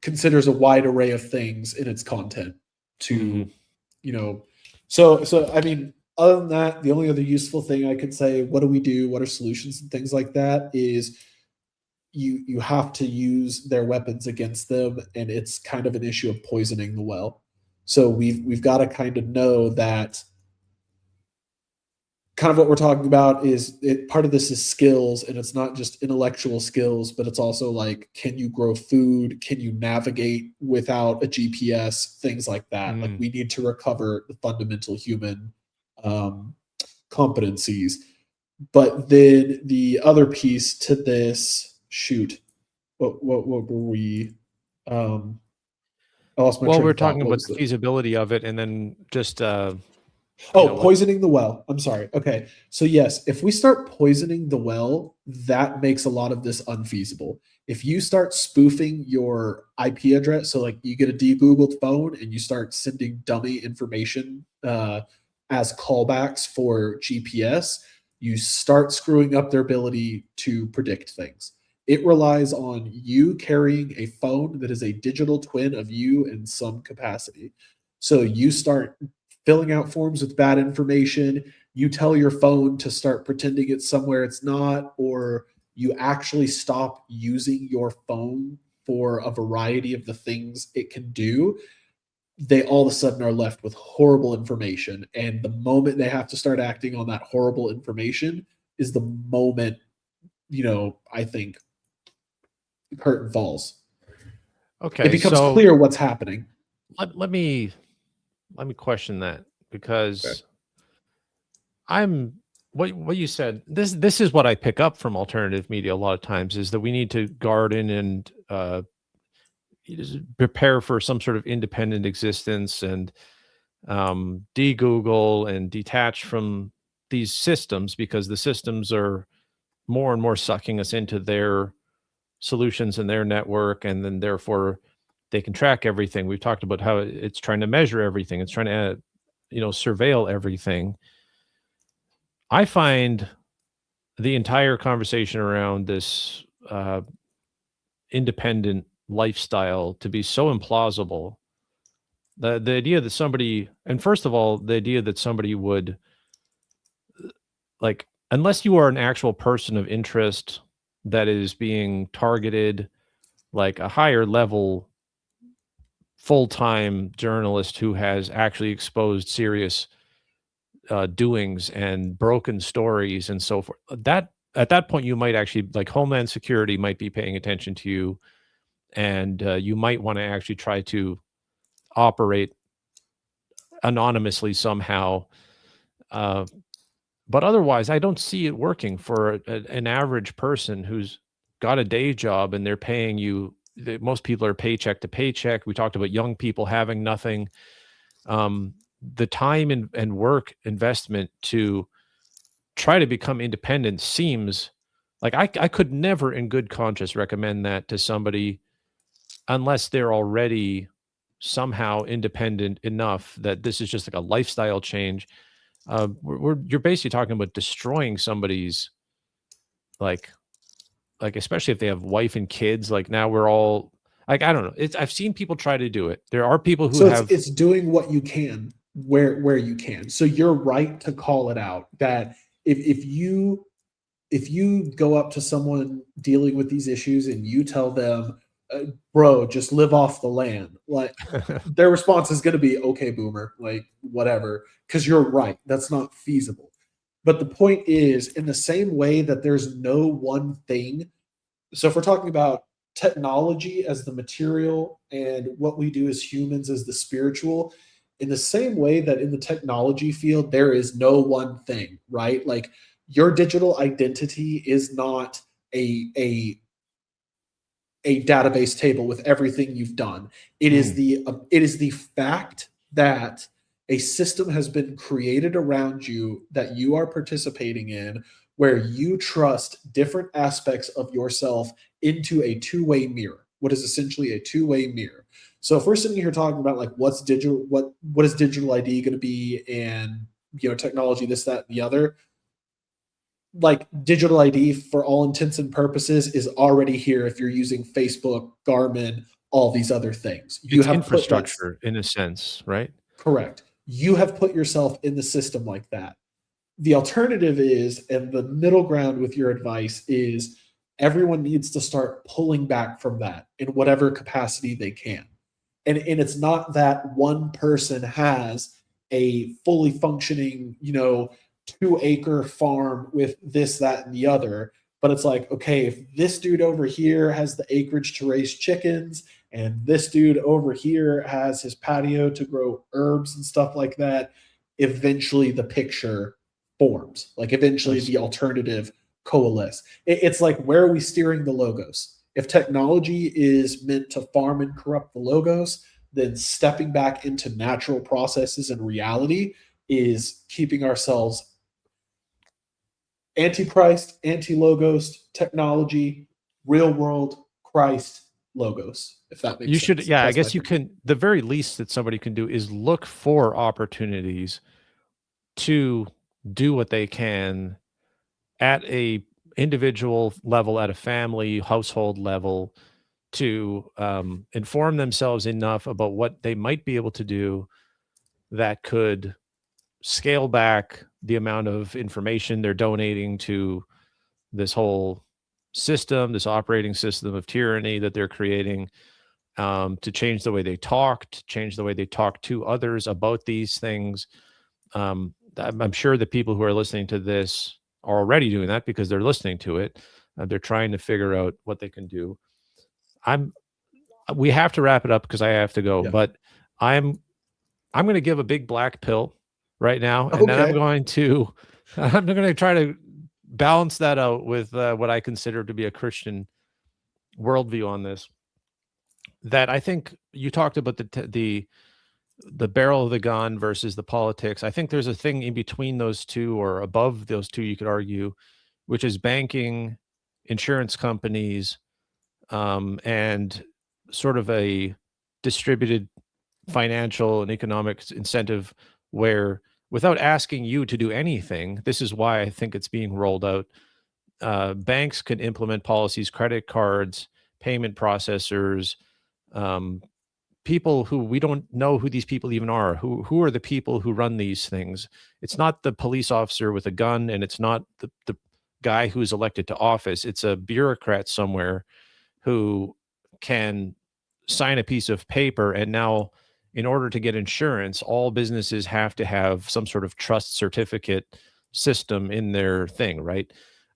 considers a wide array of things in its content Hmm. to, you know, so I mean, other than that, the only other useful thing I could say, what do we do, what are solutions and things like that, is you have to use their weapons against them, and it's kind of an issue of poisoning the well. So we've got to kind of know that kind of what we're talking about is part of this is skills, and it's not just intellectual skills, but it's also like, can you grow food, can you navigate without a GPS, things like that. Like Mm. we need to recover the fundamental human um, competencies. But then the other piece to this, shoot, what were we? Um, I lost my Well, train we're of thought. talking What about was the the feasibility of it, and then just Oh, what. poisoning the well. I'm sorry. Okay. So, yes, if we start poisoning the well, that makes a lot of this unfeasible. If you start spoofing your IP address, so like you get a de-Googled phone and you start sending dummy information as callbacks for GPS, you start screwing up their ability to predict things. It relies on you carrying a phone that is a digital twin of you in some capacity. So you start filling out forms with bad information, you tell your phone to start pretending it's somewhere it's not, or you actually stop using your phone for a variety of the things it can do, they all of a sudden are left with horrible information. And the moment they have to start acting on that horrible information is the moment, I think the curtain falls. It Okay, becomes so clear what's happening. let me question that, Okay. because I'm what you said. This is what I pick up from alternative media a lot of times, is that we need to garden and prepare for some sort of independent existence, and de-Google and detach from these systems, because the systems are more and more sucking us into their solutions and their network, and then therefore they can track everything. We've talked about how it's trying to measure everything. It's trying to, surveil everything. I find the entire conversation around this independent lifestyle to be so implausible. The idea that somebody, and first of all, the idea that somebody would, like, unless you are an actual person of interest that is being targeted, like a higher level full-time journalist who has actually exposed serious doings and broken stories and so forth, that at that point you might actually, like, Homeland Security might be paying attention to you, and you might want to actually try to operate anonymously somehow. uh, but otherwise I don't see it working for an average person who's got a day job and they're paying you. Most people are paycheck to paycheck. We talked about young people having nothing. The time and work investment to try to become independent seems like I could never in good conscience recommend that to somebody unless they're already somehow independent enough that this is just like a lifestyle change, you're basically talking about destroying somebody's like especially if they have wife and kids. Like now we're all like, I don't know. I've seen people try to do it. There are people who So have. it's doing what you can where you can. So you're right to call it out that if you go up to someone dealing with these issues and you tell them, bro, just live off the land, like their response is going to be, okay, boomer, like whatever, because you're right. That's not feasible. But the point is, in the same way that there's no one thing, so if we're talking about technology as the material and what we do as humans as the spiritual, in the same way that in the technology field, there is no one thing, right? Like your digital identity is not a database table with everything you've done. It is the fact that a system has been created around you that you are participating in, where you trust different aspects of yourself into a two-way mirror. What is essentially a two-way mirror. So if we're sitting here talking about like what's digital, what is digital ID going to be, and technology, this, that, and the other, like digital ID for all intents and purposes is already here if you're using Facebook, Garmin, all these other things. You It's have infrastructure in a sense, right? correct. You have put yourself in the system like that. The alternative is, and the middle ground with your advice is, everyone needs to start pulling back from that in whatever capacity they can. And it's not that one person has a fully functioning, 2-acre farm with this, that, and the other. But it's like, okay, if this dude over here has the acreage to raise chickens, and this dude over here has his patio to grow herbs and stuff like that, eventually the picture forms. Like eventually the alternative coalesce. It's like, where are we steering the logos? If technology is meant to farm and corrupt the logos, then stepping back into natural processes and reality is keeping ourselves anti-Christ, anti-logos, technology, real world, Christ, logos, if that makes sense. You should, yeah, I guess you can, the very least that somebody can do is look for opportunities to do what they can at a individual level, at a family household level, to inform themselves enough about what they might be able to do that could scale back the amount of information they're donating to this whole system, this operating system of tyranny that they're creating, to change the way they talk, to change the way they talk to others about these things. I'm sure the people who are listening to this are already doing that because they're listening to it. They're trying to figure out what they can do. We have to wrap it up because I have to go, but I'm going to give a big black pill right now, and then I'm going to try to balance that out with what I consider to be a Christian worldview on this. That I think you talked about the barrel of the gun versus the politics. I think there's a thing in between those two, or above those two, you could argue, which is banking, insurance companies, and sort of a distributed financial and economic incentive where, without asking you to do anything, this is why I think it's being rolled out. Banks can implement policies, credit cards, payment processors, people who we don't know who these people even are. Who are the people who run these things? It's not the police officer with a gun, and it's not the guy who's elected to office. It's a bureaucrat somewhere who can sign a piece of paper, and now, in order to get insurance, all businesses have to have some sort of trust certificate system in their thing, right?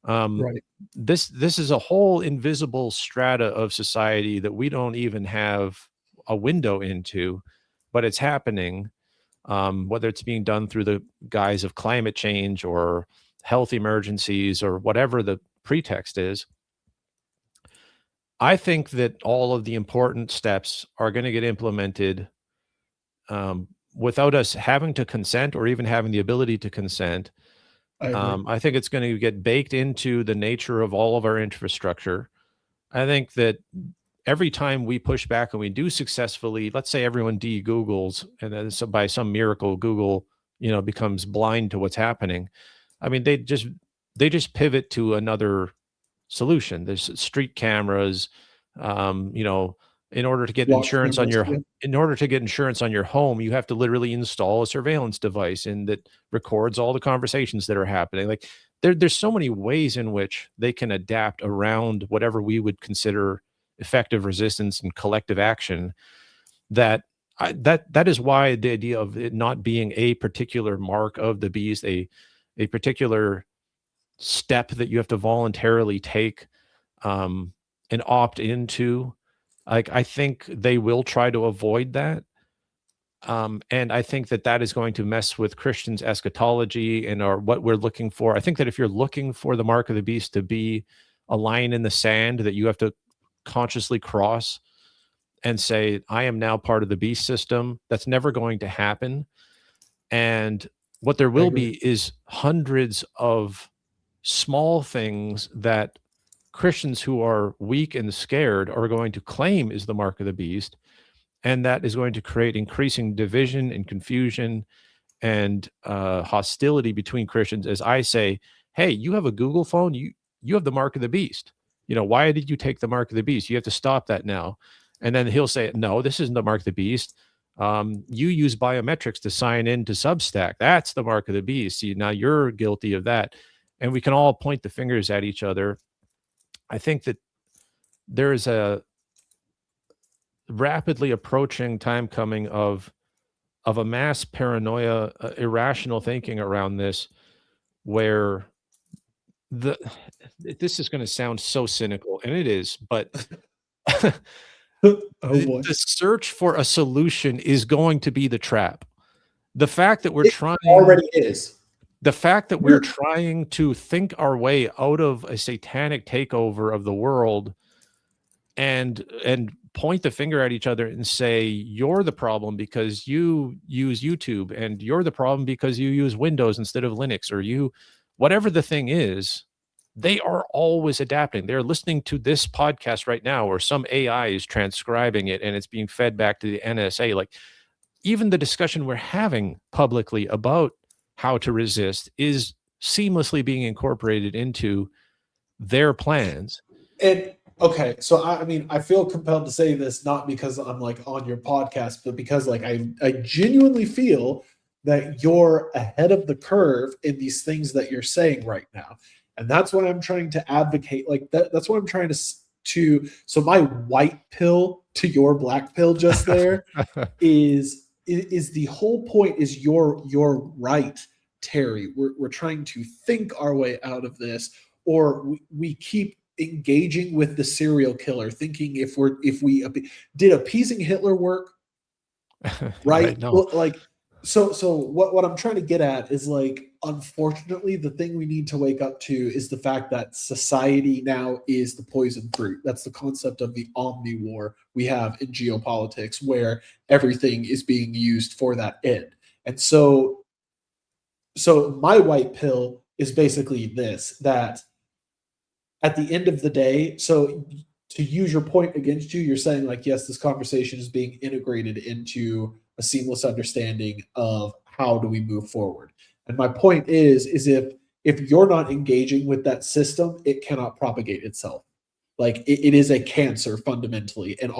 Right. This is a whole invisible strata of society that we don't even have a window into, but it's happening. Whether it's being done through the guise of climate change or health emergencies or whatever the pretext is. I think that all of the important steps are going to get implemented without us having to consent or even having the ability to consent. I think it's going to get baked into the nature of all of our infrastructure. I think that every time we push back and we do successfully, let's say everyone de-Googles, and then by some miracle, Google, becomes blind to what's happening. I mean, they just pivot to another solution. There's street cameras, you know, in order to get Watch insurance on cameras, your yeah. in order to get insurance on your home, you have to literally install a surveillance device and that records all the conversations that are happening. Like there's so many ways in which they can adapt around whatever we would consider effective resistance and collective action. That is why the idea of it not being a particular mark of the beast, a particular step that you have to voluntarily take, and opt into. Like, I think they will try to avoid that. And I think that that is going to mess with Christians' eschatology and or what we're looking for. I think that if you're looking for the mark of the beast to be a line in the sand that you have to consciously cross and say, I am now part of the beast system, that's never going to happen. And what there I will agree. be is hundreds of small things that Christians who are weak and scared are going to claim is the mark of the beast. And that is going to create increasing division and confusion and hostility between Christians. As I say, hey, you have a Google phone, you have the mark of the beast. Why did you take the mark of the beast? You have to stop that now. And then he'll say, no, this isn't the mark of the beast. You use biometrics to sign in to Substack. That's the mark of the beast. See, now you're guilty of that. And we can all point the fingers at each other. I think that there is a rapidly approaching time coming of a mass paranoia, irrational thinking around this, where this is going to sound so cynical, and it is, but Oh boy. the search for a solution is going to be the trap. The fact that It already is. the fact that we're trying to think our way out of a satanic takeover of the world and point the finger at each other and say, you're the problem because you use YouTube, and you're the problem because you use Windows instead of Linux, or whatever the thing is, they are always adapting. They're listening to this podcast right now, or some AI is transcribing it and it's being fed back to the NSA. Like, even the discussion we're having publicly about how to resist is seamlessly being incorporated into their plans. And okay, so I mean, I feel compelled to say this not because I'm like on your podcast, but because like I genuinely feel that you're ahead of the curve in these things that you're saying right now. And that's what I'm trying to advocate. Like that's what I'm trying to so my white pill to your black pill just there is the whole point is you're right, Terry. We're trying to think our way out of this, or we keep engaging with the serial killer, thinking if we did appeasing Hitler work, right? No. Well, like so what I'm trying to get at is, like, unfortunately the thing we need to wake up to is the fact that society now is the poison fruit. That's the concept of the omni-war we have in geopolitics, where everything is being used for that end. And so my white pill is basically this, that at the end of the day, so to use your point against you, you're saying, like, yes, this conversation is being integrated into a seamless understanding of how do we move forward. And my point is if you're not engaging with that system, it cannot propagate itself. Like it is a cancer fundamentally, and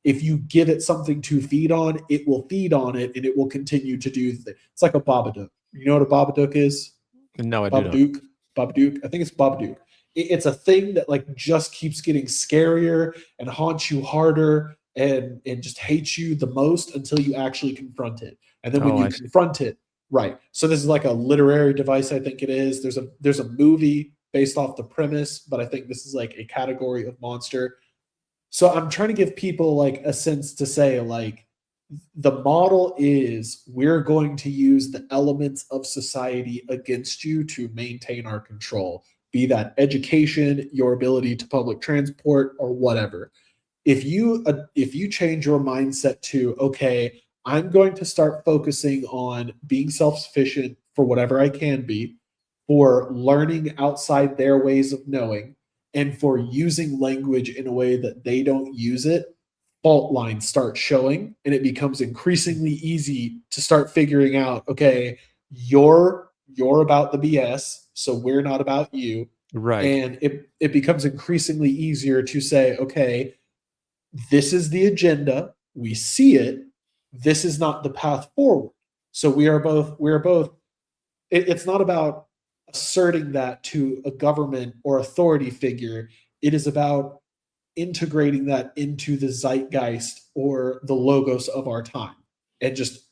if you give it something to feed on, it will feed on it, and it will continue to do. It's like a Babadook. You know what a Babadook is? No, I do not. Babadook. I think it's Babadook. It's a thing that like just keeps getting scarier and haunts you harder and just hates you the most until you actually confront it. And then when you confront it, right. So this is like a literary device, I think it is. There's a movie based off the premise, but I think this is like a category of monster. So I'm trying to give people like a sense to say, like, the model is we're going to use the elements of society against you to maintain our control, be that education, your ability to public transport, or whatever. If you change your mindset to, okay, I'm going to start focusing on being self-sufficient for whatever I can be, for learning outside their ways of knowing, and for using language in a way that they don't use it, fault lines start showing, and it becomes increasingly easy to start figuring out, okay, you're about the BS, so we're not about you. Right. And it becomes increasingly easier to say, okay, this is the agenda, we see it, this is not the path forward. So we are both it's not about asserting that to a government or authority figure. It is about integrating that into the zeitgeist or the logos of our time, and just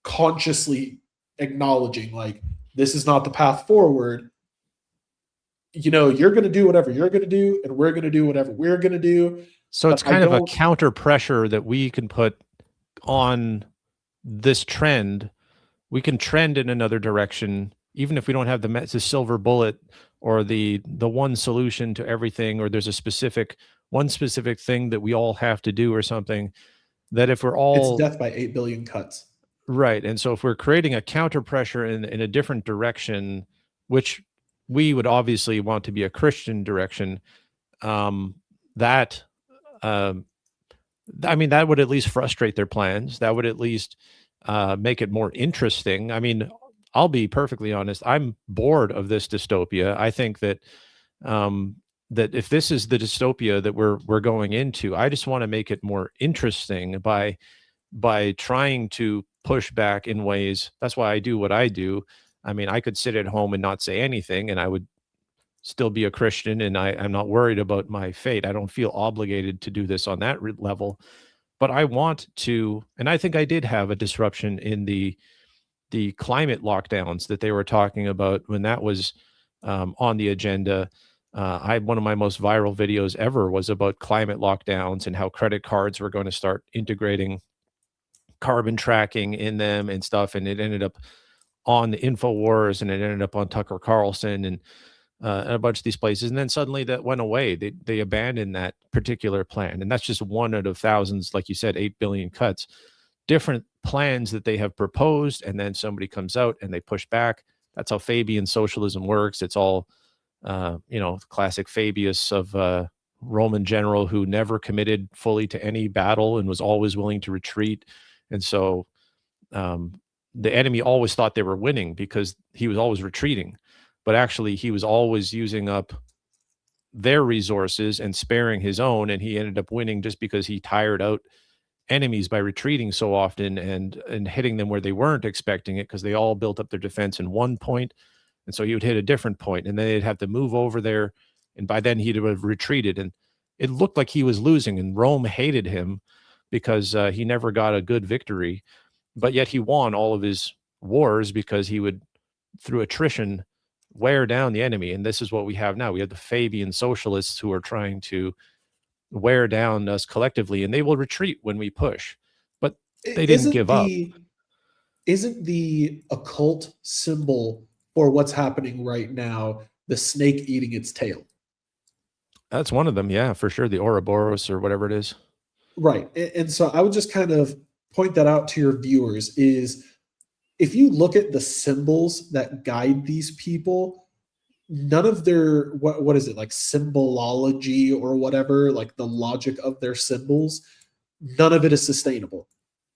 consciously acknowledging, like, this is not the path forward. You're going to do whatever you're going to do, and we're going to do whatever we're going to do. So But it's I kind of a don't. counter pressure that we can put on this trend. We can trend in another direction, even if we don't have the silver bullet or the one solution to everything, or there's a one specific thing that we all have to do or something. That if we're It's all death by 8 billion cuts. right, and so if we're creating a counter pressure in a different direction, which we would obviously want to be a Christian direction, that um, I mean, that would at least frustrate their plans. That would at least make it more interesting. I mean, I'll be perfectly honest. I'm bored of this dystopia. I think that that if this is the dystopia that we're going into, I just want to make it more interesting by trying to push back in ways. That's why I do what I do. I mean, I could sit at home and not say anything, and I would still be a Christian, and I'm not worried about my fate. I don't feel obligated to do this on that level, but I want to, and I think I did have a disruption in the climate lockdowns that they were talking about when that was on the agenda. I One of my most viral videos ever was about climate lockdowns and how credit cards were going to start integrating carbon tracking in them and stuff, and it ended up on the InfoWars, and it ended up on Tucker Carlson, and a bunch of these places. And then suddenly that went away. They abandoned that particular plan. And that's just one out of thousands, like you said, 8 billion cuts, different plans that they have proposed. And then somebody comes out and they push back. That's how Fabian socialism works. It's all, classic Fabius of Roman general who never committed fully to any battle and was always willing to retreat. And so the enemy always thought they were winning because he was always retreating, but actually he was always using up their resources and sparing his own, and he ended up winning just because he tired out enemies by retreating so often and hitting them where they weren't expecting it, because they all built up their defense in one point, and so he would hit a different point, and then they'd have to move over there, and by then he'd have retreated, and it looked like he was losing, and Rome hated him because he never got a good victory, but yet he won all of his wars because he would, through attrition, wear down the enemy. And this is what we have now. We have the Fabian socialists who are trying to wear down us collectively, and they will retreat when we push, but they didn't give up. Isn't the occult symbol for what's happening right now the snake eating its tail? That's one of them. Yeah, for sure. The Ouroboros or whatever it is. Right. And so I would just kind of point that out to your viewers is, if you look at the symbols that guide these people, none of their what is it, like symbolology or whatever, like the logic of their symbols, none of it is sustainable.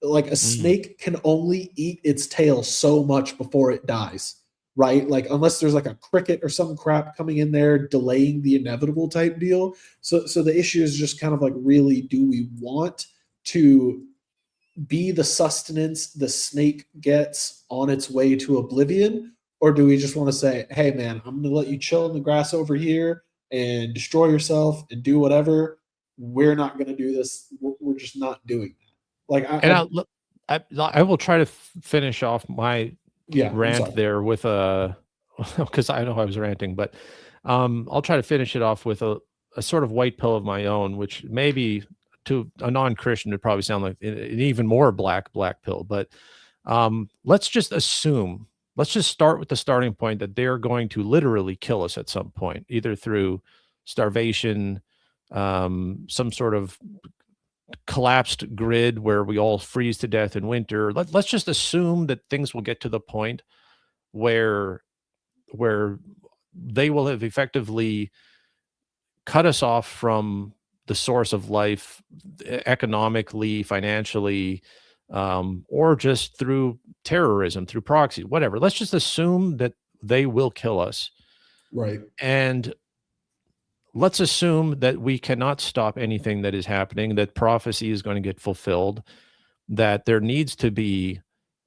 Like a snake can only eat its tail so much before it dies, right? Like unless there's like a cricket or some crap coming in there delaying the inevitable type deal. So the issue is just kind of like, really, do we want to be the sustenance the snake gets on its way to oblivion? Or do we just want to say, hey man, I'm going to let you chill in the grass over here and destroy yourself and do whatever? We're not going to do this. We're just not doing that. Like, I will try to finish off my rant there with a, because I know I was ranting, but I'll try to finish it off with a sort of white pill of my own, which maybe to a non-Christian would probably sound like an even more black pill. But let's just assume, let's just start with the starting point that they're going to literally kill us at some point, either through starvation, some sort of collapsed grid where we all freeze to death in winter. Let's just assume that things will get to the point where they will have effectively cut us off from the source of life economically, financially, or just through terrorism, through proxy, whatever. Let's just assume that they will kill us. Right. And let's assume that we cannot stop anything that is happening, that prophecy is going to get fulfilled, that there needs to be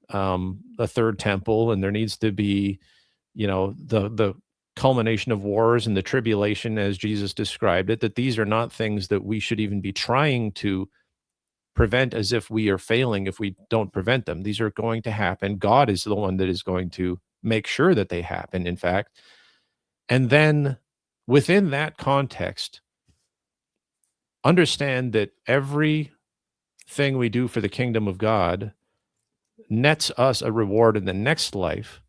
a third temple, and there needs to be, the culmination of wars and the tribulation as Jesus described it, that these are not things that we should even be trying to prevent as if we are failing if we don't prevent them. These are going to happen. God is the one that is going to make sure that they happen, in fact. And then within that context, understand that everything we do for the kingdom of God nets us a reward in the next life.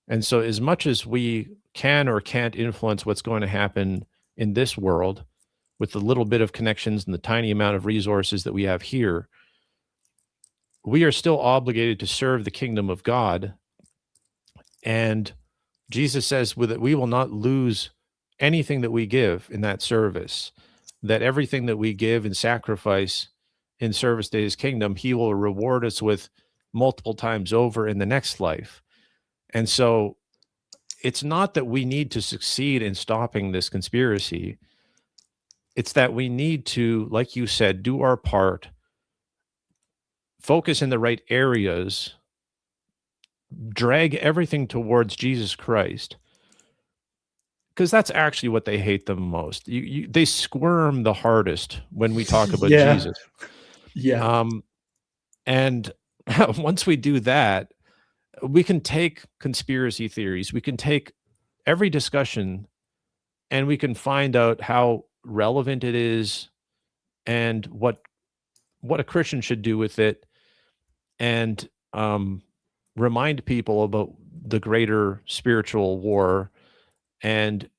And so as much as we can or can't influence what's going to happen in this world with the little bit of connections and the tiny amount of resources that we have here, we are still obligated to serve the kingdom of God. And Jesus says that we will not lose anything that we give in that service, that everything that we give and sacrifice in service to his kingdom, he will reward us with multiple times over in the next life. And so it's not that we need to succeed in stopping this conspiracy. It's that we need to, like you said, do our part, focus in the right areas, drag everything towards Jesus Christ, because that's actually what they hate the most. They squirm the hardest when we talk about Jesus. Yeah. And once we do that, we can take conspiracy theories, we can take every discussion, and we can find out how relevant it is and what a Christian should do with it, and remind people about the greater spiritual war. And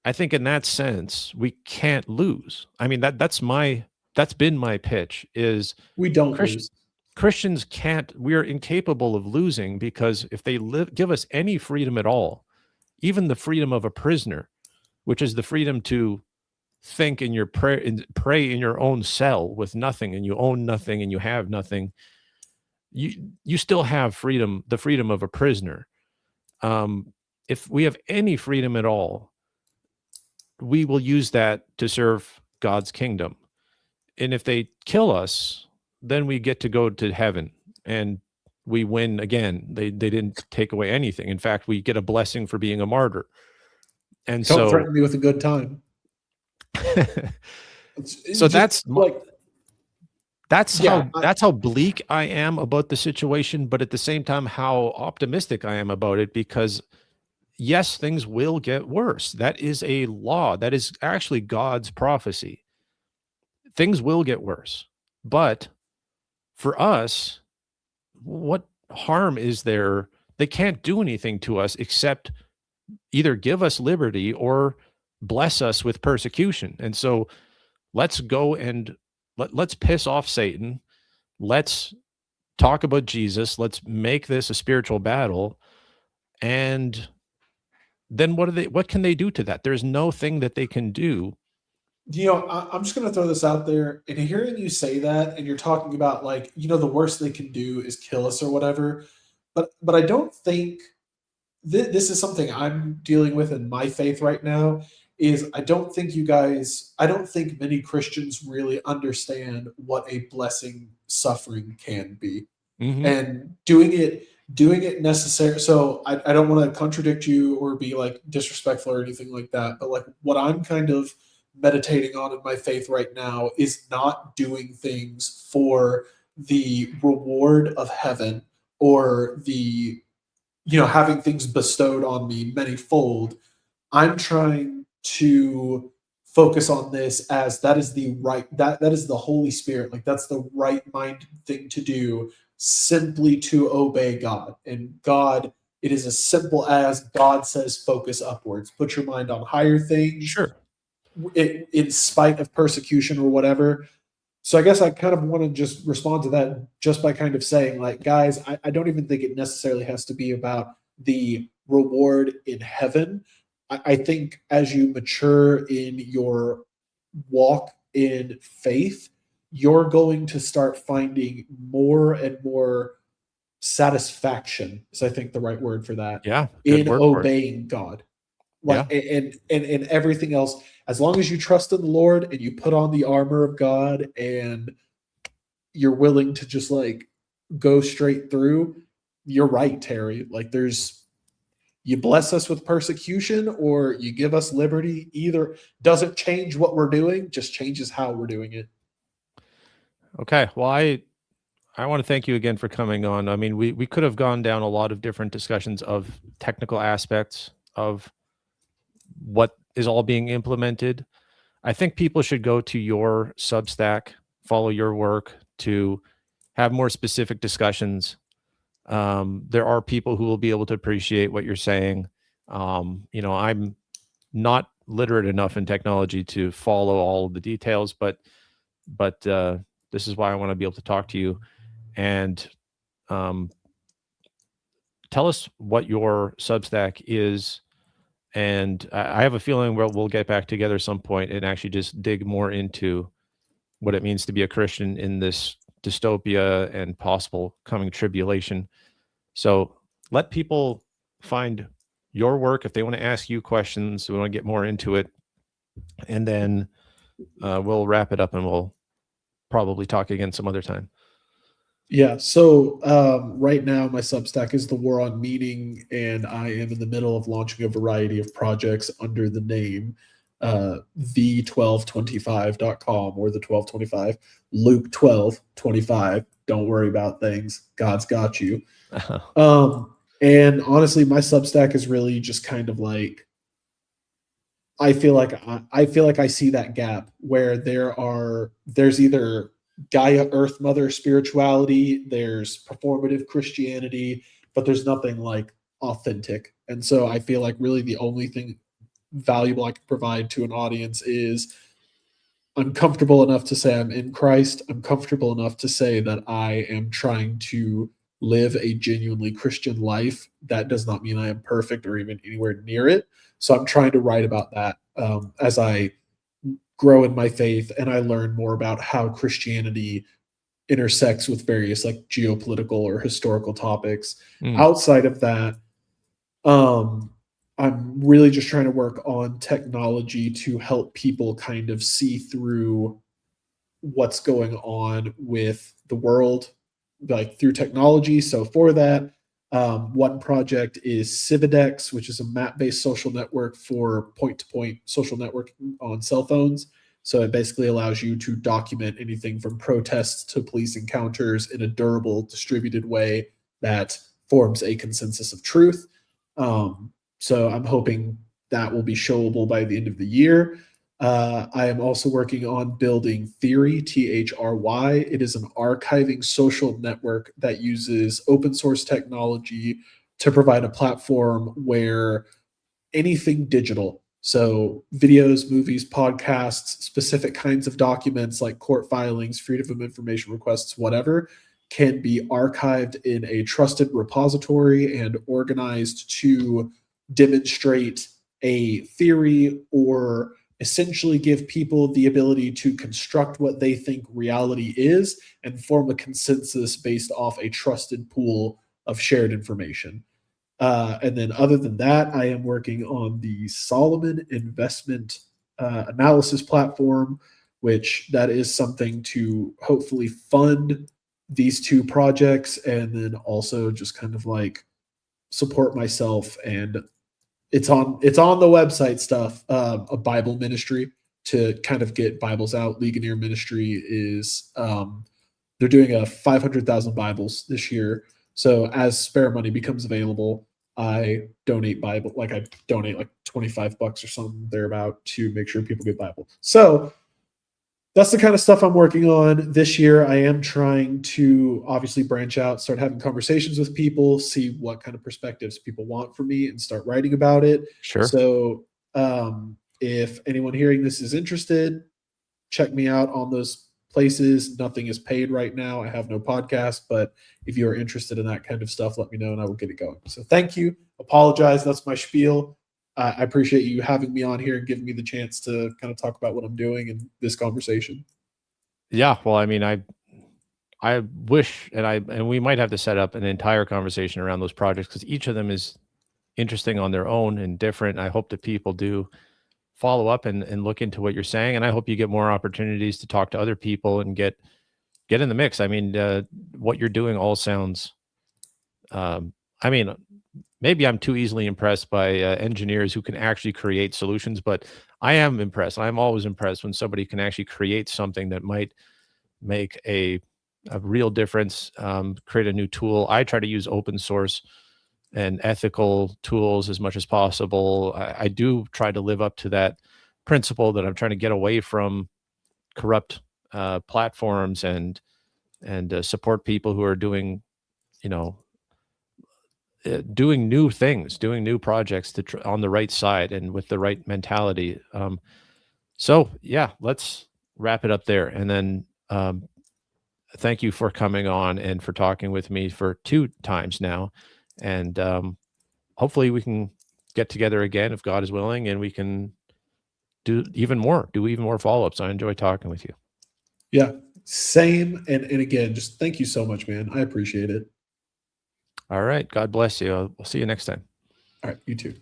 I think in that sense, we can't lose. I mean, that's been my pitch, is we don't lose. Christians can't, we are incapable of losing, because if they give us any freedom at all, even the freedom of a prisoner, which is the freedom to think in your prayer and pray in your own cell with nothing, and you own nothing and you have nothing, you still have freedom, the freedom of a prisoner. If we have any freedom at all, we will use that to serve God's kingdom. And if they kill us, then we get to go to heaven and we win again. They didn't take away anything. In fact, we get a blessing for being a martyr. And don't threaten me with a good time. So that's how bleak I am about the situation, but at the same time, how optimistic I am about it, because yes, things will get worse. That is a law. That is actually God's prophecy. Things will get worse. But for us, what harm is there? They can't do anything to us except either give us liberty or bless us with persecution. And so let's go and let's piss off Satan. Let's talk about Jesus. Let's make this a spiritual battle. And then what can they do to that? There's no thing that they can do. I'm just going to throw this out there, and hearing you say that, and you're talking about like, the worst they can do is kill us or whatever. But I don't think this is something I'm dealing with in my faith right now. Is I don't think many Christians really understand what a blessing suffering can be, and doing it necessary. So I don't want to contradict you or be like disrespectful or anything like that. But like what I'm kind of meditating on in my faith right now is not doing things for the reward of heaven or the, having things bestowed on me manyfold. I'm trying to focus on this as that is that is the Holy Spirit. Like that's the right mind thing to do, simply to obey God. And God, it is as simple as God says, focus upwards, put your mind on higher things. Sure. In spite of persecution or whatever. So I guess I kind of want to just respond to that just by kind of saying, like, guys, I don't even think it necessarily has to be about the reward in heaven. I think as you mature in your walk in faith, you're going to start finding more and more satisfaction, is I think the right word for that, Yeah, good in word for it. obeying God. Yeah. Like and everything else, as long as you trust in the Lord and you put on the armor of God and you're willing to just like go straight through, you're right, Terry. Like there's you bless us with persecution or you give us liberty. Either doesn't change what we're doing, just changes how we're doing it. Okay. Well, I want to thank you again for coming on. I mean, we could have gone down a lot of different discussions of technical aspects of what is all being implemented. I think people should go to your Substack, follow your work to have more specific discussions. There are people who will be able to appreciate what you're saying. I'm not literate enough in technology to follow all of the details, but this is why I want to be able to talk to you and um, tell us what your Substack is. And I have a feeling we'll get back together some point and actually just dig more into what it means to be a Christian in this dystopia and possible coming tribulation. So let people find your work if they want to ask you questions. We want to get more into it, and then we'll wrap it up, and we'll probably talk again some other time. Yeah. So right now, my Substack is The War on Meaning, and I am in the middle of launching a variety of projects under the name the1225.com or the 1225. Luke 12:25. Don't worry about things. God's got you. And honestly, my Substack is really just kind of like I feel like I see that gap where there's either Gaia Earth Mother spirituality, there's performative Christianity, but there's nothing like authentic. And so I feel like really the only thing valuable I can provide to an audience is I'm comfortable enough to say I'm in Christ. I'm comfortable enough to say that I am trying to live a genuinely Christian life. That does not mean I am perfect or even anywhere near it. So I'm trying to write about that as I grow in my faith and I learn more about how Christianity intersects with various like geopolitical or historical topics. Outside of that, I'm really just trying to work on technology to help people kind of see through what's going on with the world, like through technology. So for that, one project is Cividex, which is a map-based social network for point-to-point social networking on cell phones. So it basically allows you to document anything from protests to police encounters in a durable, distributed way that forms a consensus of truth. So I'm hoping that will be showable by the end of the year. I am also working on building Theory, THRY. It is an archiving social network that uses open source technology to provide a platform where anything digital, so videos, movies, podcasts, specific kinds of documents like court filings, freedom of information requests, whatever, can be archived in a trusted repository and organized to demonstrate a theory or essentially give people the ability to construct what they think reality is and form a consensus based off a trusted pool of shared information. And then other than that, I am working on the Solomon investment analysis platform, which that is something to hopefully fund these two projects and then also just kind of like support myself. And it's on the website stuff, a Bible ministry to kind of get Bibles out. Ligonier Ministry is they're doing a 500,000 Bibles this year. So as spare money becomes available, I donate Bible, like I donate like $25 or something thereabout to make sure people get Bible. So that's the kind of stuff I'm working on this year. I am trying to obviously branch out, start having conversations with people, see what kind of perspectives people want from me, and start writing about it. Sure. So if anyone hearing this is interested, check me out on those places. Nothing is paid right now. I have no podcast, but if you are interested in that kind of stuff, let me know and I will get it going. So thank you. Apologize. That's my spiel. I appreciate you having me on here and giving me the chance to kind of talk about what I'm doing in this conversation. Yeah, well, I mean, I wish, and we might have to set up an entire conversation around those projects because each of them is interesting on their own and different. I hope that people do follow up and look into what you're saying, and I hope you get more opportunities to talk to other people and get in the mix. I mean, what you're doing all sounds. I mean, maybe I'm too easily impressed by engineers who can actually create solutions, but I am impressed. I'm always impressed when somebody can actually create something that might make a real difference, create a new tool. I try to use open source and ethical tools as much as possible. I do try to live up to that principle that I'm trying to get away from corrupt platforms and support people who are doing, you know, doing new things, doing new projects on the right side and with the right mentality. So yeah, let's wrap it up there. And then thank you for coming on and for talking with me for 2 times now. And hopefully we can get together again if God is willing, and we can do even more follow-ups. I enjoy talking with you. Yeah, same. And again, just thank you so much, man. I appreciate it. All right. God bless you. We'll see you next time. All right, you too.